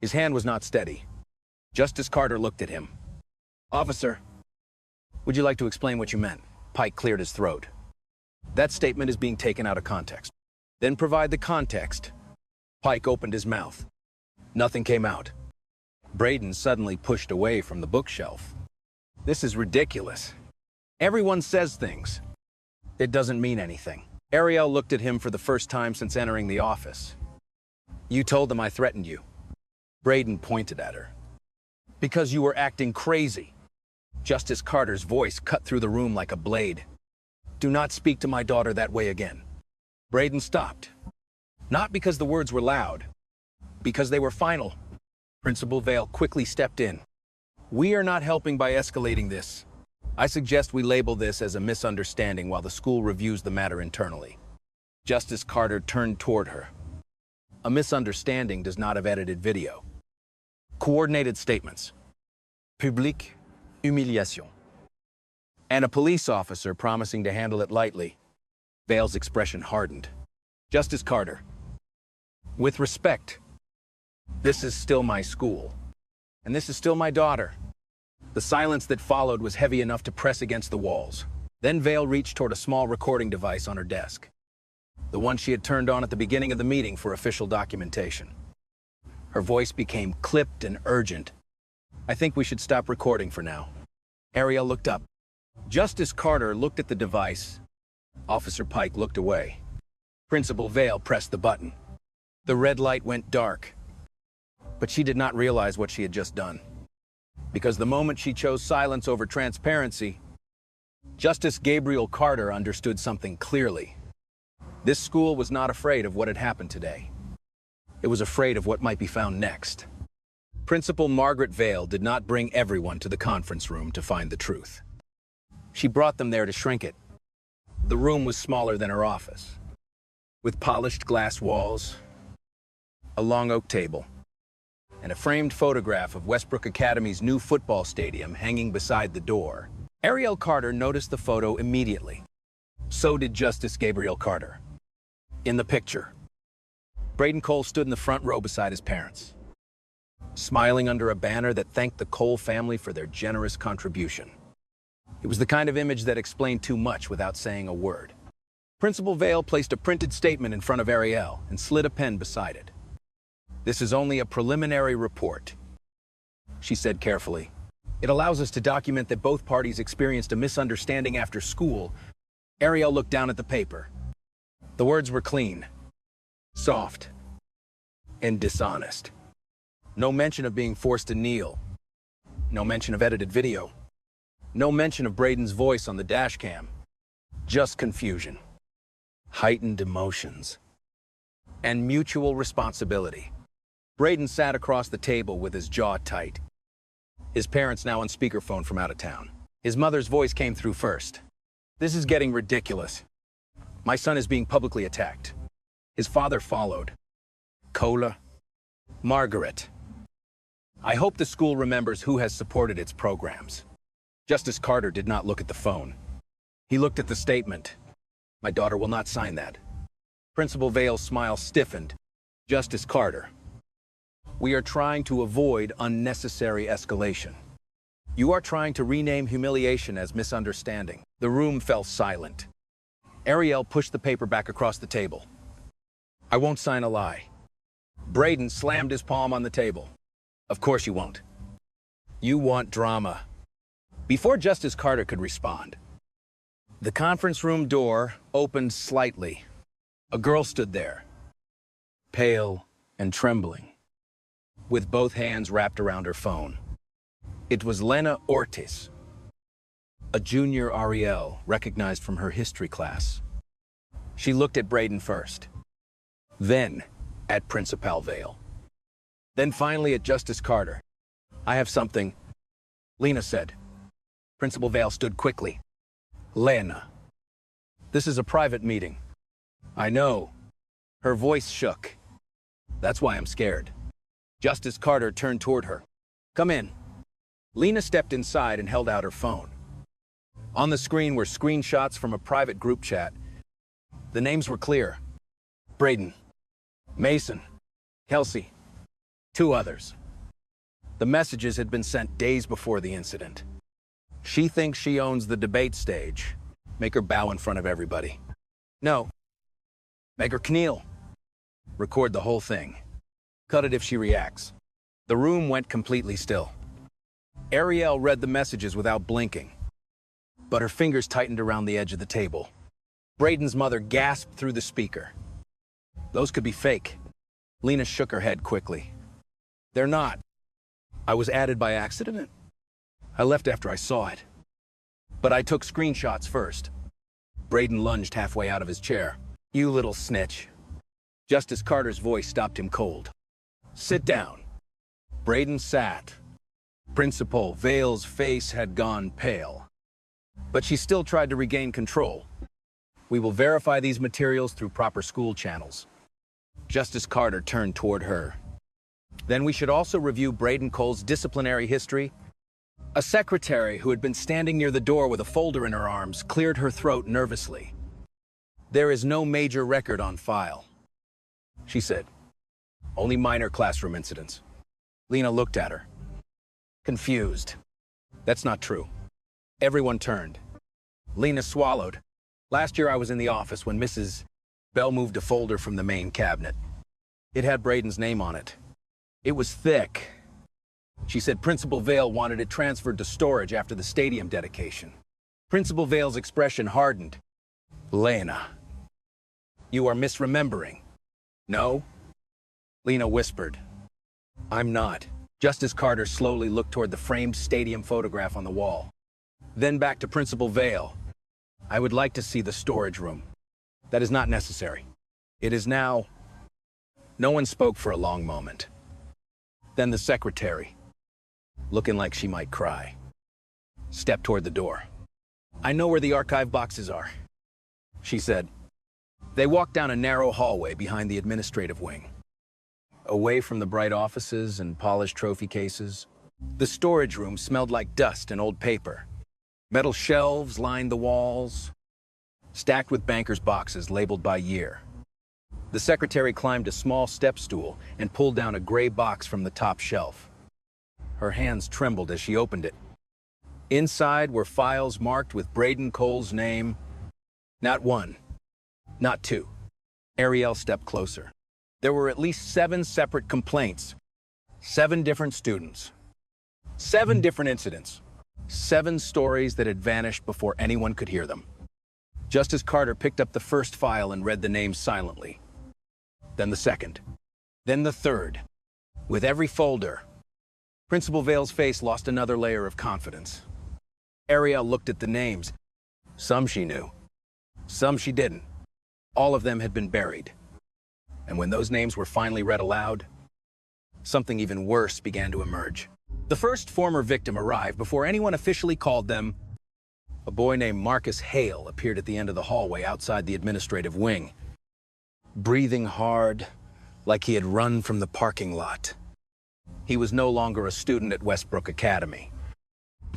His hand was not steady. Justice Carter looked at him. "Officer, would you like to explain what you meant?" Pike cleared his throat. "That statement is being taken out of context." "Then provide the context." Pike opened his mouth. Nothing came out. Braden suddenly pushed away from the bookshelf. "This is ridiculous. Everyone says things. It doesn't mean anything." Ariel looked at him for the first time since entering the office. "You told them I threatened you." Braden pointed at her. "Because you were acting crazy." Justice Carter's voice cut through the room like a blade. "Do not speak to my daughter that way again." Braden stopped. Not because the words were loud, because they were final. Principal Vale quickly stepped in. "We are not helping by escalating this. I suggest we label this as a misunderstanding while the school reviews the matter internally." Justice Carter turned toward her. "A misunderstanding does not have edited video. Coordinated statements. Public humiliation. And a police officer promising to handle it lightly." Vale's expression hardened. "Justice Carter, with respect, this is still my school, and this is still my daughter." The silence that followed was heavy enough to press against the walls. Then Vale reached toward a small recording device on her desk, the one she had turned on at the beginning of the meeting for official documentation. Her voice became clipped and urgent. "I think we should stop recording for now." Ariel looked up. Justice Carter looked at the device. Officer Pike looked away. Principal Vale pressed the button. The red light went dark. But she did not realize what she had just done. Because the moment she chose silence over transparency, Justice Gabriel Carter understood something clearly. This school was not afraid of what had happened today. It was afraid of what might be found next. Principal Margaret Vale did not bring everyone to the conference room to find the truth. She brought them there to shrink it. The room was smaller than her office, with polished glass walls, a long oak table, and a framed photograph of Westbrook Academy's new football stadium hanging beside the door. Ariel Carter noticed the photo immediately. So did Justice Gabriel Carter. In the picture, Braden Cole stood in the front row beside his parents, smiling under a banner that thanked the Cole family for their generous contribution. It was the kind of image that explained too much without saying a word. Principal Vale placed a printed statement in front of Ariel and slid a pen beside it. "This is only a preliminary report," she said carefully. "It allows us to document that both parties experienced a misunderstanding after school." Ariel looked down at the paper. The words were clean, soft, and dishonest. No mention of being forced to kneel. No mention of edited video. No mention of Braden's voice on the dash cam. Just confusion, heightened emotions, and mutual responsibility. Braden sat across the table with his jaw tight. His parents now on speakerphone from out of town. His mother's voice came through first. "This is getting ridiculous. My son is being publicly attacked." His father followed. "Cola, Margaret, I hope the school remembers who has supported its programs." Justice Carter did not look at the phone. He looked at the statement. "My daughter will not sign that." Principal Vale's smile stiffened. "Justice Carter, we are trying to avoid unnecessary escalation. You are trying to rename humiliation as misunderstanding. The room fell silent. Ariel pushed the paper back across the table. I won't sign a lie. Braden slammed his palm on the table. Of course you won't. You want drama. Before Justice Carter could respond, the conference room door opened slightly. A girl stood there, pale and trembling, with both hands wrapped around her phone. It was Lena Ortiz, a junior Ariel recognized from her history class. She looked at Braden first, then at Principal Vale, then finally at Justice Carter. I have something, Lena said. Principal Vale stood quickly. Lena, this is a private meeting. I know. Her voice shook. That's why I'm scared. Justice Carter turned toward her. Come in. Lena stepped inside and held out her phone. On the screen were screenshots from a private group chat. The names were clear. Braden, Mason, Kelsey, 2 others. The messages had been sent days before the incident. She thinks she owns the debate stage. Make her bow in front of everybody. No. Make her kneel. Record the whole thing. Cut it if she reacts. The room went completely still. Ariel read the messages without blinking, but her fingers tightened around the edge of the table. Braden's mother gasped through the speaker. Those could be fake. Lena shook her head quickly. They're not. I was added by accident. I left after I saw it. But I took screenshots first. Braden lunged halfway out of his chair. You little snitch. Justice Carter's voice stopped him cold. Sit down. Braden sat. Principal Vale's face had gone pale, but she still tried to regain control. We will verify these materials through proper school channels. Justice Carter turned toward her. Then we should also review Braden Cole's disciplinary history. A secretary who had been standing near the door with a folder in her arms cleared her throat nervously. There is no major record on file, she said. Only minor classroom incidents. Lena looked at her, confused. That's not true. Everyone turned. Lena swallowed. Last year I was in the office when Mrs. Bell moved a folder from the main cabinet. It had Braden's name on it. It was thick. She said Principal Vale wanted it transferred to storage after the stadium dedication. Principal Vale's expression hardened. Lena, you are misremembering. No? Lena whispered. I'm not. Justice Carter slowly looked toward the framed stadium photograph on the wall. Then back to Principal Vale. I would like to see the storage room. That is not necessary. It is now. No one spoke for a long moment. Then the secretary, looking like she might cry, stepped toward the door. I know where the archive boxes are, she said. They walked down a narrow hallway behind the administrative wing. Away from the bright offices and polished trophy cases, the storage room smelled like dust and old paper. Metal shelves lined the walls, stacked with bankers' boxes labeled by year. The secretary climbed a small step stool and pulled down a gray box from the top shelf. Her hands trembled as she opened it. Inside were files marked with Braden Cole's name. Not 1, not 2. Ariel stepped closer. There were at least 7 separate complaints. 7 different students. 7 different incidents. 7 stories that had vanished before anyone could hear them. Justice Carter picked up the first file and read the names silently. Then the second. Then the third. With every folder, Principal Vale's face lost another layer of confidence. Ariel looked at the names. Some she knew. Some she didn't. All of them had been buried. And when those names were finally read aloud, something even worse began to emerge. The first former victim arrived before anyone officially called them. A boy named Marcus Hale appeared at the end of the hallway outside the administrative wing, breathing hard, like he had run from the parking lot. He was no longer a student at Westbrook Academy.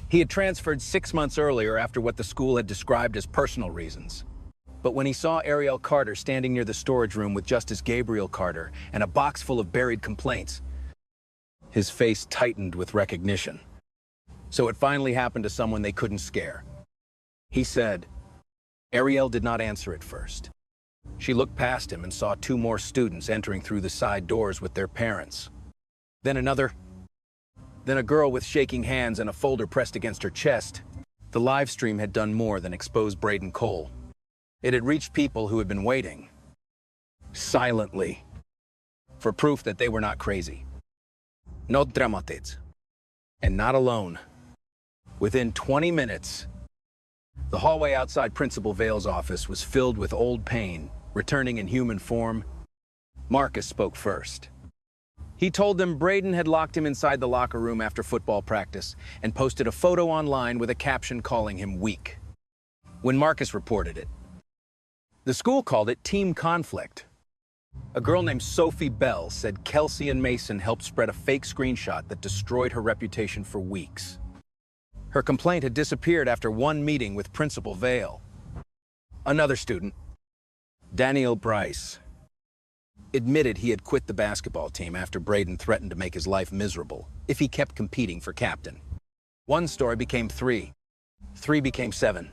He had transferred 6 months earlier after what the school had described as personal reasons. But when he saw Ariel Carter standing near the storage room with Justice Gabriel Carter and a box full of buried complaints, his face tightened with recognition. So it finally happened to someone they couldn't scare. He said. Ariel did not answer at first. She looked past him and saw two more students entering through the side doors with their parents. Then another. Then a girl with shaking hands and a folder pressed against her chest. The live stream had done more than expose Braden Cole. It had reached people who had been waiting, silently, for proof that they were not crazy. Not dramatiz. And not alone. Within 20 minutes, the hallway outside Principal Vale's office was filled with old Payne, returning in human form. Marcus spoke first. He told them Braden had locked him inside the locker room after football practice and posted a photo online with a caption calling him weak. When Marcus reported it, the school called it team conflict. A girl named Sophie Bell said Kelsey and Mason helped spread a fake screenshot that destroyed her reputation for weeks. Her complaint had disappeared after one meeting with Principal Vale. Another student, Daniel Bryce, admitted he had quit the basketball team after Braden threatened to make his life miserable if he kept competing for captain. One story became three. Three became seven.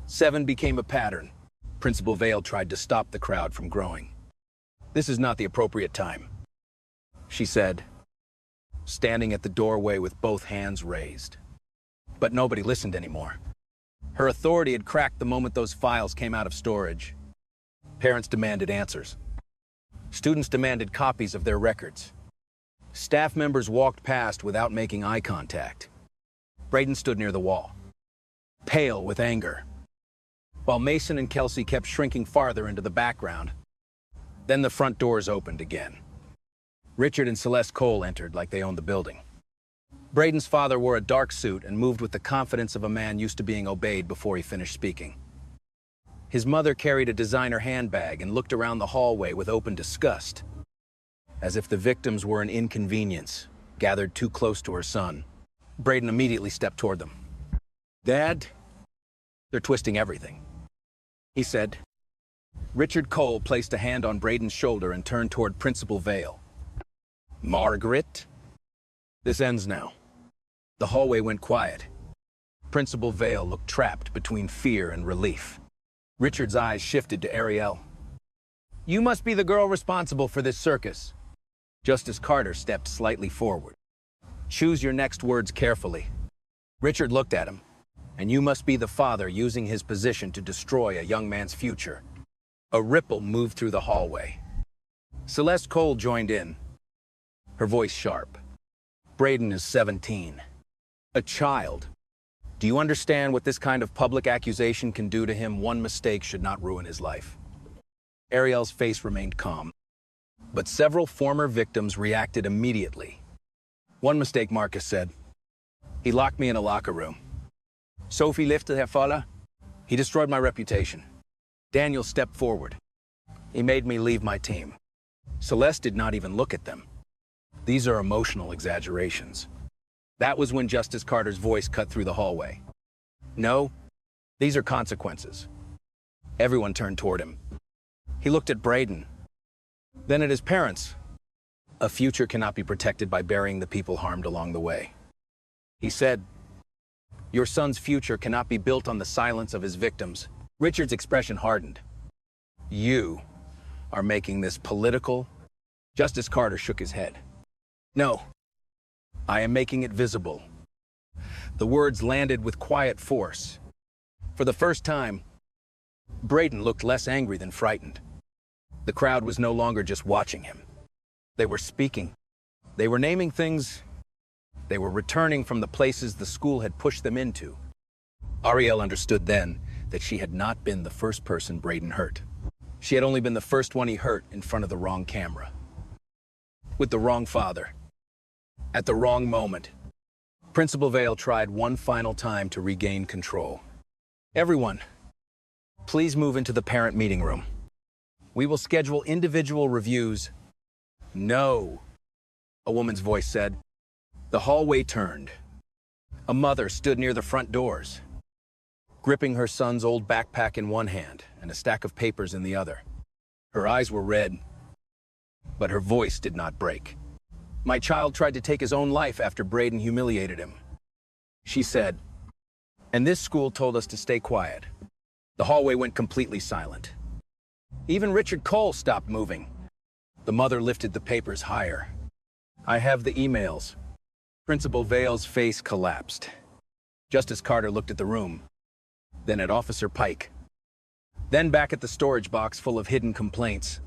Seven became a pattern. Principal Vale tried to stop the crowd from growing. This is not the appropriate time, she said, standing at the doorway with both hands raised. But nobody listened anymore. Her authority had cracked the moment those files came out of storage. Parents demanded answers. Students demanded copies of their records. Staff members walked past without making eye contact. Braden stood near the wall, pale with anger, while Mason and Kelsey kept shrinking farther into the background. Then the front doors opened again. Richard and Celeste Cole entered like they owned the building. Braden's father wore a dark suit and moved with the confidence of a man used to being obeyed before he finished speaking. His mother carried a designer handbag and looked around the hallway with open disgust, as if the victims were an inconvenience, gathered too close to her son. Braden immediately stepped toward them. "Dad, they're twisting everything," he said. Richard Cole placed a hand on Braden's shoulder and turned toward Principal Vale. "Margaret, this ends now." The hallway went quiet. Principal Vale looked trapped between fear and relief. Richard's eyes shifted to Ariel. "You must be the girl responsible for this circus." Justice Carter stepped slightly forward. "Choose your next words carefully." Richard looked at him. "And you must be the father using his position to destroy a young man's future." A ripple moved through the hallway. Celeste Cole joined in, her voice sharp. "Braden is 17. A child. Do you understand what this kind of public accusation can do to him? One mistake should not ruin his life." Ariel's face remained calm, but several former victims reacted immediately. "One mistake," Marcus said. "He locked me in a locker room. Sophie lifted her falla. He destroyed my reputation. Daniel stepped forward. He made me leave my team." Celeste did not even look at them. "These are emotional exaggerations." That was when Justice Carter's voice cut through the hallway. "No, these are consequences." Everyone turned toward him. He looked at Braden, then at his parents. "A future cannot be protected by burying the people harmed along the way." He said, "Your son's future cannot be built on the silence of his victims." Richard's expression hardened. "You are making this political?" Justice Carter shook his head. "No. I am making it visible." The words landed with quiet force. For the first time, Braden looked less angry than frightened. The crowd was no longer just watching him. They were speaking. They were naming things. They were returning from the places the school had pushed them into. Ariel understood then that she had not been the first person Braden hurt. She had only been the first one he hurt in front of the wrong camera. With the wrong father. At the wrong moment. Principal Vale tried one final time to regain control. "Everyone, please move into the parent meeting room. We will schedule individual reviews." "No," a woman's voice said. The hallway turned. A mother stood near the front doors, gripping her son's old backpack in one hand and a stack of papers in the other. Her eyes were red, but her voice did not break. "My child tried to take his own life after Braden humiliated him. She said, and this school told us to stay quiet. The hallway went completely silent. Even Richard Cole stopped moving. The mother lifted the papers higher. I have the emails. Principal Vale's face collapsed. Justice Carter looked at the room, then at Officer Pike, then back at the storage box full of hidden complaints.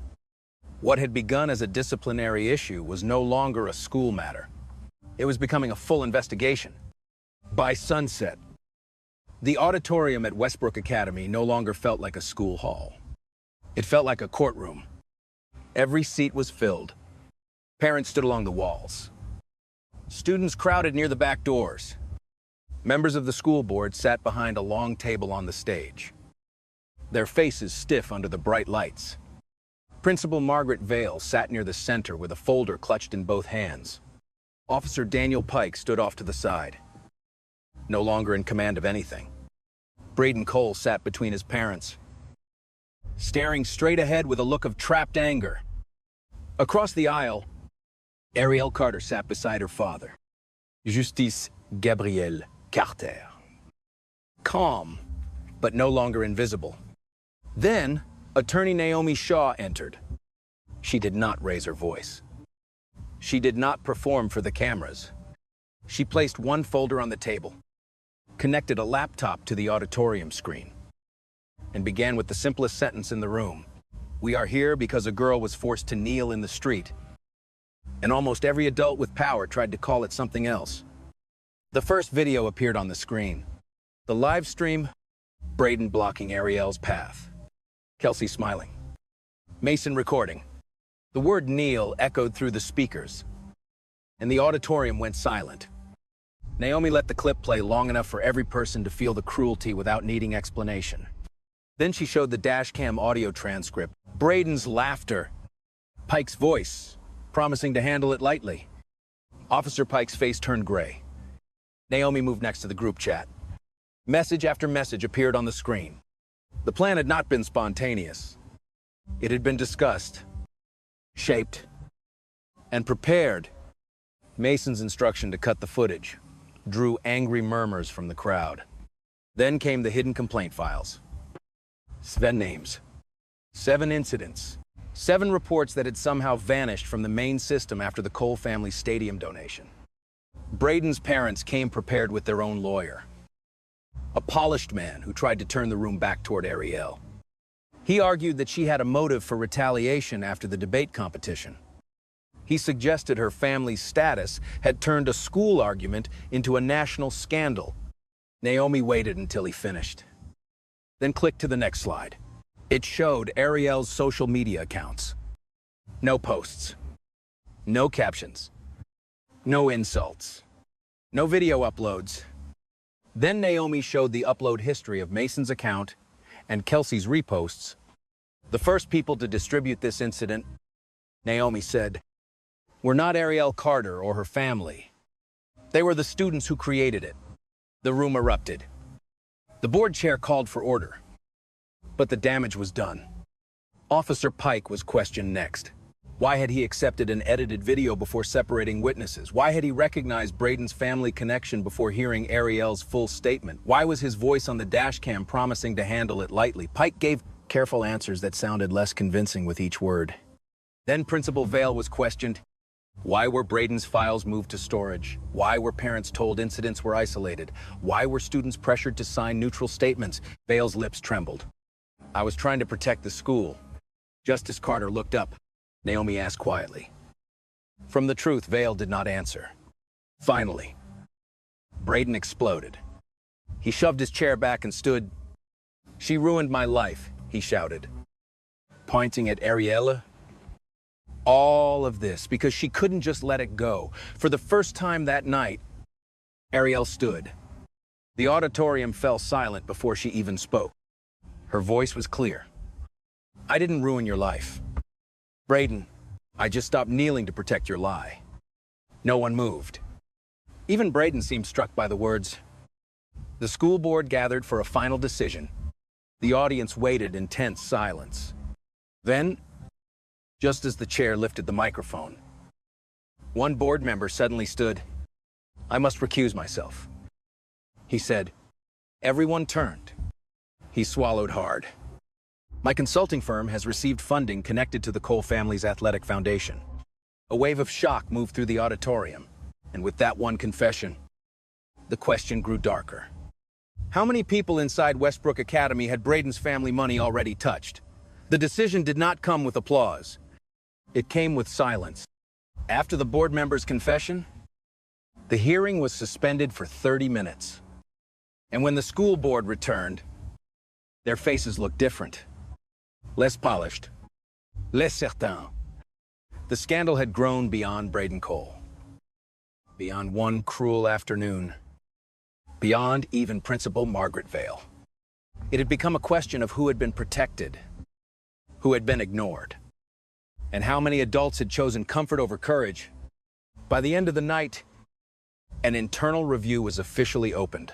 What had begun as a disciplinary issue was no longer a school matter. It was becoming a full investigation. By sunset, the auditorium at Westbrook Academy no longer felt like a school hall. It felt like a courtroom. Every seat was filled. Parents stood along the walls. Students crowded near the back doors. Members of the school board sat behind a long table on the stage, their faces stiff under the bright lights. Principal Margaret Vale sat near the center with a folder clutched in both hands. Officer Daniel Pike stood off to the side, no longer in command of anything. Braden Cole sat between his parents, staring straight ahead with a look of trapped anger. Across the aisle, Ariel Carter sat beside her father, Justice Gabriel Carter. Calm, but no longer invisible. Then, Attorney Naomi Shaw entered. She did not raise her voice. She did not perform for the cameras. She placed one folder on the table, connected a laptop to the auditorium screen, and began with the simplest sentence in the room. We are here because a girl was forced to kneel in the street, and almost every adult with power tried to call it something else. The first video appeared on the screen. The live stream, Braden blocking Ariel's path, Kelsey smiling, Mason recording. The word kneel echoed through the speakers, and the auditorium went silent. Naomi let the clip play long enough for every person to feel the cruelty without needing explanation. Then she showed the dashcam audio transcript, Braden's laughter, Pike's voice, promising to handle it lightly. Officer Pike's face turned gray. Naomi moved next to the group chat. Message after message appeared on the screen. The plan had not been spontaneous. It had been discussed, shaped, and prepared. Mason's instruction to cut the footage drew angry murmurs from the crowd. Then came the hidden complaint files. 7 names, 7 incidents, 7 reports that had somehow vanished from the main system after the Cole family stadium donation. Braden's parents came prepared with their own lawyer, a polished man who tried to turn the room back toward Ariel. He argued that she had a motive for retaliation after the debate competition. He suggested her family's status had turned a school argument into a national scandal. Naomi waited until he finished, then clicked to the next slide. It showed Ariel's social media accounts. No posts, no captions, no insults, no video uploads. Then Naomi showed the upload history of Mason's account and Kelsey's reposts. The first people to distribute this incident, Naomi said, were not Ariel Carter or her family. They were the students who created it. The room erupted. The board chair called for order, but the damage was done. Officer Pike was questioned next. Why had he accepted an edited video before separating witnesses? Why had he recognized Braden's family connection before hearing Ariel's full statement? Why was his voice on the dashcam promising to handle it lightly? Pike gave careful answers that sounded less convincing with each word. Then Principal Vale was questioned. Why were Braden's files moved to storage? Why were parents told incidents were isolated? Why were students pressured to sign neutral statements? Vale's lips trembled. I was trying to protect the school. Justice Carter looked up. Naomi asked quietly. From the truth, Vale did not answer. Finally, Braden exploded. He shoved his chair back and stood. She ruined my life, he shouted, pointing at Ariella. All of this because she couldn't just let it go. For the first time that night, Ariel stood. The auditorium fell silent before she even spoke. Her voice was clear. I didn't ruin your life. Braden, I just stopped kneeling to protect your lie. No one moved. Even Braden seemed struck by the words. The school board gathered for a final decision. The audience waited in tense silence. Then, just as the chair lifted the microphone, one board member suddenly stood. I must recuse myself. he said. Everyone turned. He swallowed hard. My consulting firm has received funding connected to the Cole family's athletic foundation. A wave of shock moved through the auditorium, and with that one confession, the question grew darker. How many people inside Westbrook Academy had Braden's family money already touched? The decision did not come with applause. It came with silence. After the board member's confession, the hearing was suspended for 30 minutes. And when the school board returned, their faces looked different. Less polished. Less certain. The scandal had grown beyond Braden Cole. Beyond one cruel afternoon. Beyond even Principal Margaret Vale. It had become a question of who had been protected, who had been ignored, and how many adults had chosen comfort over courage. By the end of the night, an internal review was officially opened.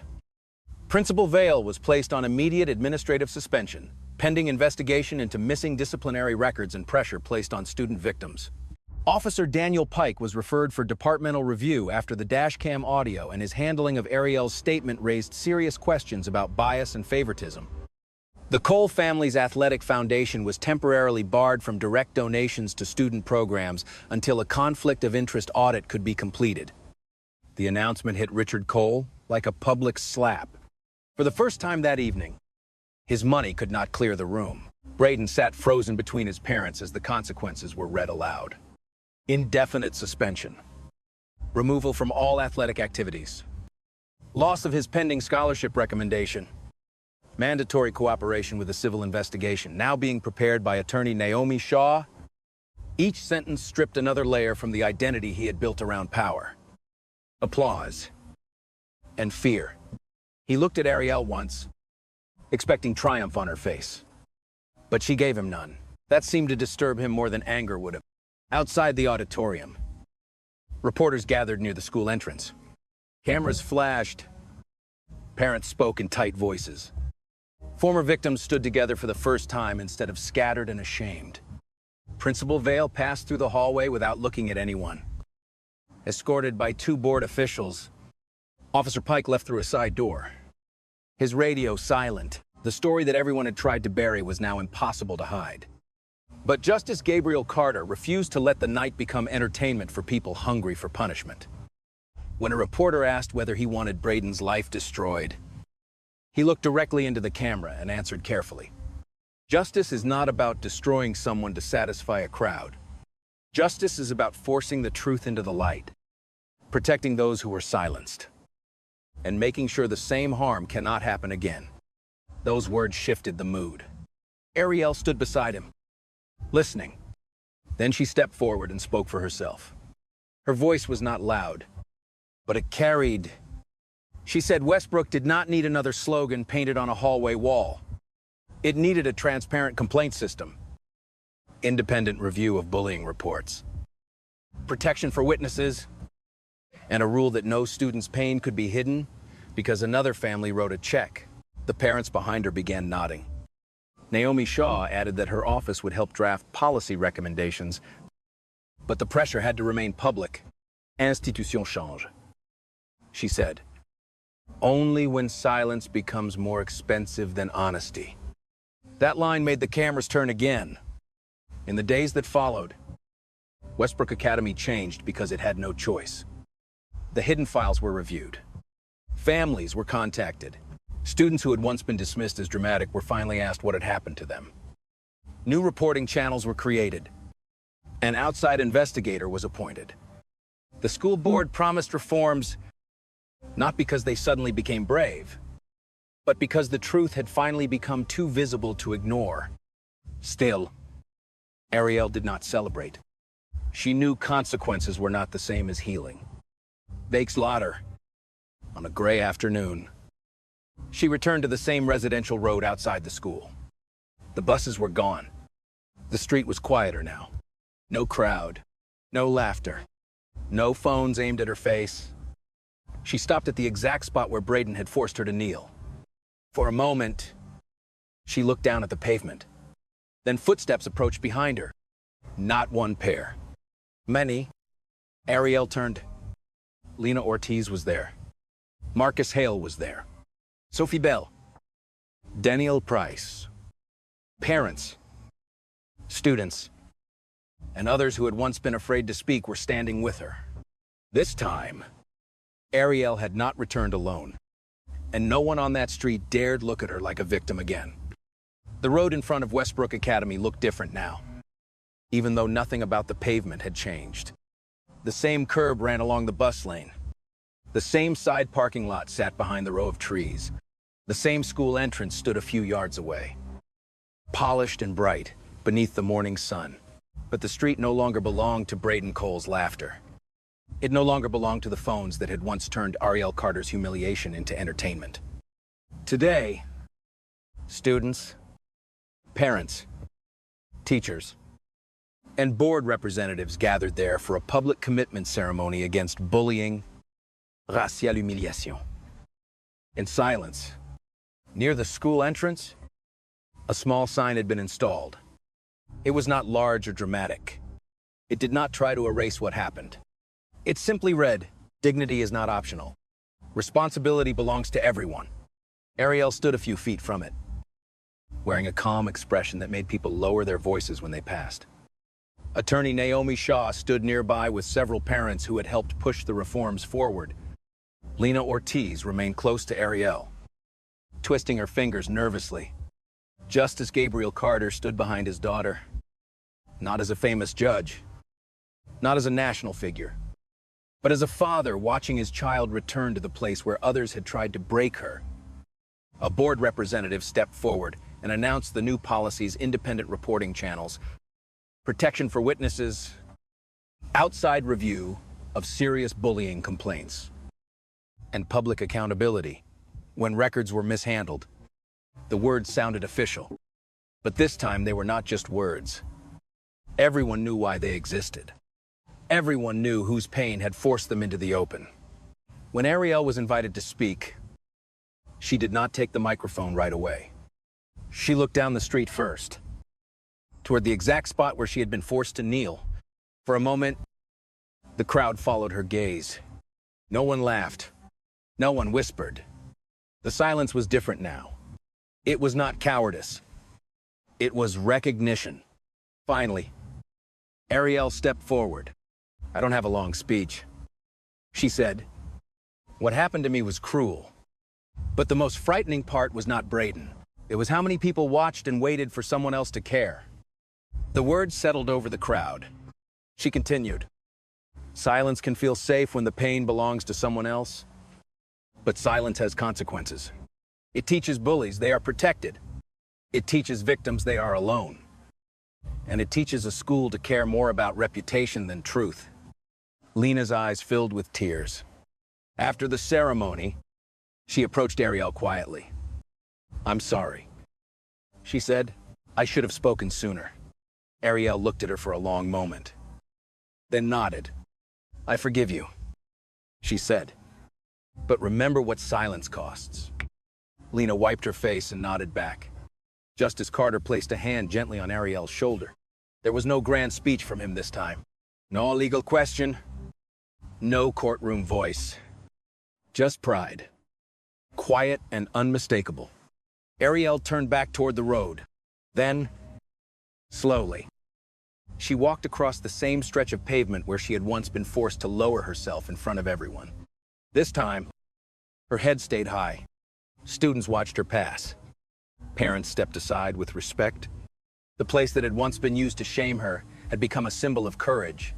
Principal Vale was placed on immediate administrative suspension, pending investigation into missing disciplinary records and pressure placed on student victims. Officer Daniel Pike was referred for departmental review after the dashcam audio and his handling of Ariel's statement raised serious questions about bias and favoritism. The Cole family's athletic foundation was temporarily barred from direct donations to student programs until a conflict of interest audit could be completed. The announcement hit Richard Cole like a public slap. For the first time that evening, his money could not clear the room. Braden sat frozen between his parents as the consequences were read aloud. Indefinite suspension. Removal from all athletic activities. Loss of his pending scholarship recommendation. Mandatory cooperation with a civil investigation, now being prepared by attorney Naomi Shaw. Each sentence stripped another layer from the identity he had built around power. Applause. And fear. He looked at Ariel once, expecting triumph on her face. But she gave him none. That seemed to disturb him more than anger would have. Outside the auditorium, reporters gathered near the school entrance. Cameras flashed. Parents spoke in tight voices. Former victims stood together for the first time instead of scattered and ashamed. Principal Vale passed through the hallway without looking at anyone. Escorted by two board officials, Officer Pike left through a side door. His radio silent. The story that everyone had tried to bury was now impossible to hide. But Justice Gabriel Carter refused to let the night become entertainment for people hungry for punishment. When a reporter asked whether he wanted Braden's life destroyed, he looked directly into the camera and answered carefully. Justice is not about destroying someone to satisfy a crowd. Justice is about forcing the truth into the light, protecting those who were silenced, and making sure the same harm cannot happen again. Those words shifted the mood. Ariel stood beside him, listening. Then she stepped forward and spoke for herself. Her voice was not loud, but it carried. She said Westbrook did not need another slogan painted on a hallway wall. It needed a transparent complaint system, independent review of bullying reports, protection for witnesses, and a rule that no student's pain could be hidden because another family wrote a check. The parents behind her began nodding. Naomi Shaw added that her office would help draft policy recommendations, but the pressure had to remain public. Institution change, she said. Only when silence becomes more expensive than honesty. That line made the cameras turn again. In the days that followed, Westbrook Academy changed because it had no choice. The hidden files were reviewed. Families were contacted. Students who had once been dismissed as dramatic were finally asked what had happened to them. New reporting channels were created. An outside investigator was appointed. The school board promised reforms, not because they suddenly became brave, but because the truth had finally become too visible to ignore. Still, Ariel did not celebrate. She knew consequences were not the same as healing. Slaughter, on a gray afternoon. She returned to the same residential road outside the school. The buses were gone. The street was quieter now. No crowd, no laughter, no phones aimed at her face. She stopped at the exact spot where Braden had forced her to kneel. For a moment, she looked down at the pavement. Then footsteps approached behind her. Not one pair. Many. Ariel turned. Lena Ortiz was there. Marcus Hale was there. Sophie Bell. Daniel Price. Parents. Students. And others who had once been afraid to speak were standing with her. This time, Ariel had not returned alone, and no one on that street dared look at her like a victim again. The road in front of Westbrook Academy looked different now, even though nothing about the pavement had changed. The same curb ran along the bus lane. The same side parking lot sat behind the row of trees. The same school entrance stood a few yards away, polished and bright beneath the morning sun. But the street no longer belonged to Braden Cole's laughter. It no longer belonged to the phones that had once turned Ariel Carter's humiliation into entertainment. Today, students, parents, teachers, and board representatives gathered there for a public commitment ceremony against bullying, racial humiliation. In silence, near the school entrance, a small sign had been installed. It was not large or dramatic. It did not try to erase what happened. It simply read, "Dignity is not optional. Responsibility belongs to everyone." Ariel stood a few feet from it, wearing a calm expression that made people lower their voices when they passed. Attorney Naomi Shaw stood nearby with several parents who had helped push the reforms forward. Lena Ortiz remained close to Ariel, twisting her fingers nervously. Justice Gabriel Carter stood behind his daughter, not as a famous judge, not as a national figure, but as a father watching his child return to the place where others had tried to break her. A board representative stepped forward and announced the new policy's independent reporting channels, protection for witnesses, outside review of serious bullying complaints, and public accountability when records were mishandled. The words sounded official, but this time they were not just words. Everyone knew why they existed. Everyone knew whose pain had forced them into the open. When Ariel was invited to speak, she did not take the microphone right away. She looked down the street first, toward the exact spot where she had been forced to kneel. For a moment, the crowd followed her gaze. No one laughed. No one whispered. The silence was different now. It was not cowardice. It was recognition. Finally, Ariel stepped forward. "I don't have a long speech," she said. "What happened to me was cruel. But the most frightening part was not Braden. It was how many people watched and waited for someone else to care." The words settled over the crowd. She continued, "Silence can feel safe when the pain belongs to someone else. But silence has consequences. It teaches bullies they are protected. It teaches victims they are alone. And it teaches a school to care more about reputation than truth." Lena's eyes filled with tears. After the ceremony, she approached Ariel quietly. "I'm sorry," she said. "I should have spoken sooner." Ariel looked at her for a long moment, then nodded. "I forgive you," she said. "But remember what silence costs." Lena wiped her face and nodded back. Justice Carter placed a hand gently on Ariel's shoulder. There was no grand speech from him this time. No legal question. No courtroom voice. Just pride. Quiet and unmistakable. Ariel turned back toward the road. Then, slowly, she walked across the same stretch of pavement where she had once been forced to lower herself in front of everyone. This time, her head stayed high. Students watched her pass. Parents stepped aside with respect. The place that had once been used to shame her had become a symbol of courage.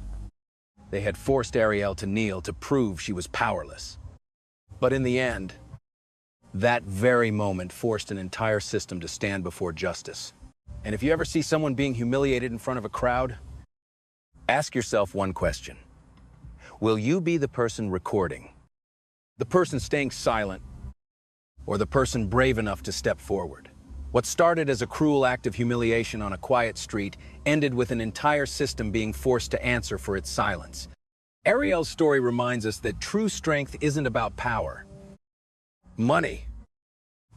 They had forced Ariel to kneel to prove she was powerless. But in the end, that very moment forced an entire system to stand before justice. And if you ever see someone being humiliated in front of a crowd, ask yourself one question. Will you be the person recording? The person staying silent? Or the person brave enough to step forward? What started as a cruel act of humiliation on a quiet street ended with an entire system being forced to answer for its silence. Ariel's story reminds us that true strength isn't about power, money,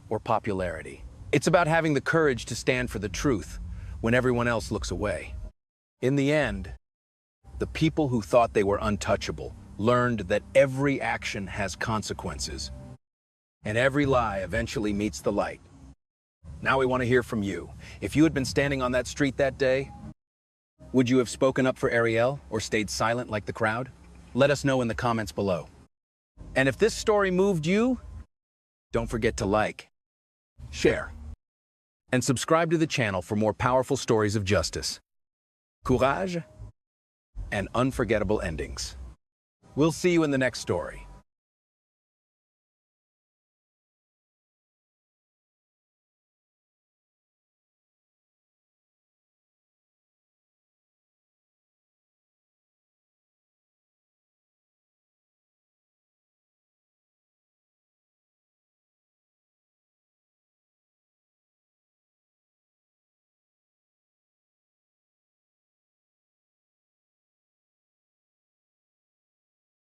or popularity. It's about having the courage to stand for the truth when everyone else looks away. In the end, the people who thought they were untouchable learned that every action has consequences. And every lie eventually meets the light. Now we want to hear from you. If you had been standing on that street that day, would you have spoken up for Ariel or stayed silent like the crowd? Let us know in the comments below. And if this story moved you, don't forget to like, share, and subscribe to the channel for more powerful stories of justice, courage, and unforgettable endings. We'll see you in the next story.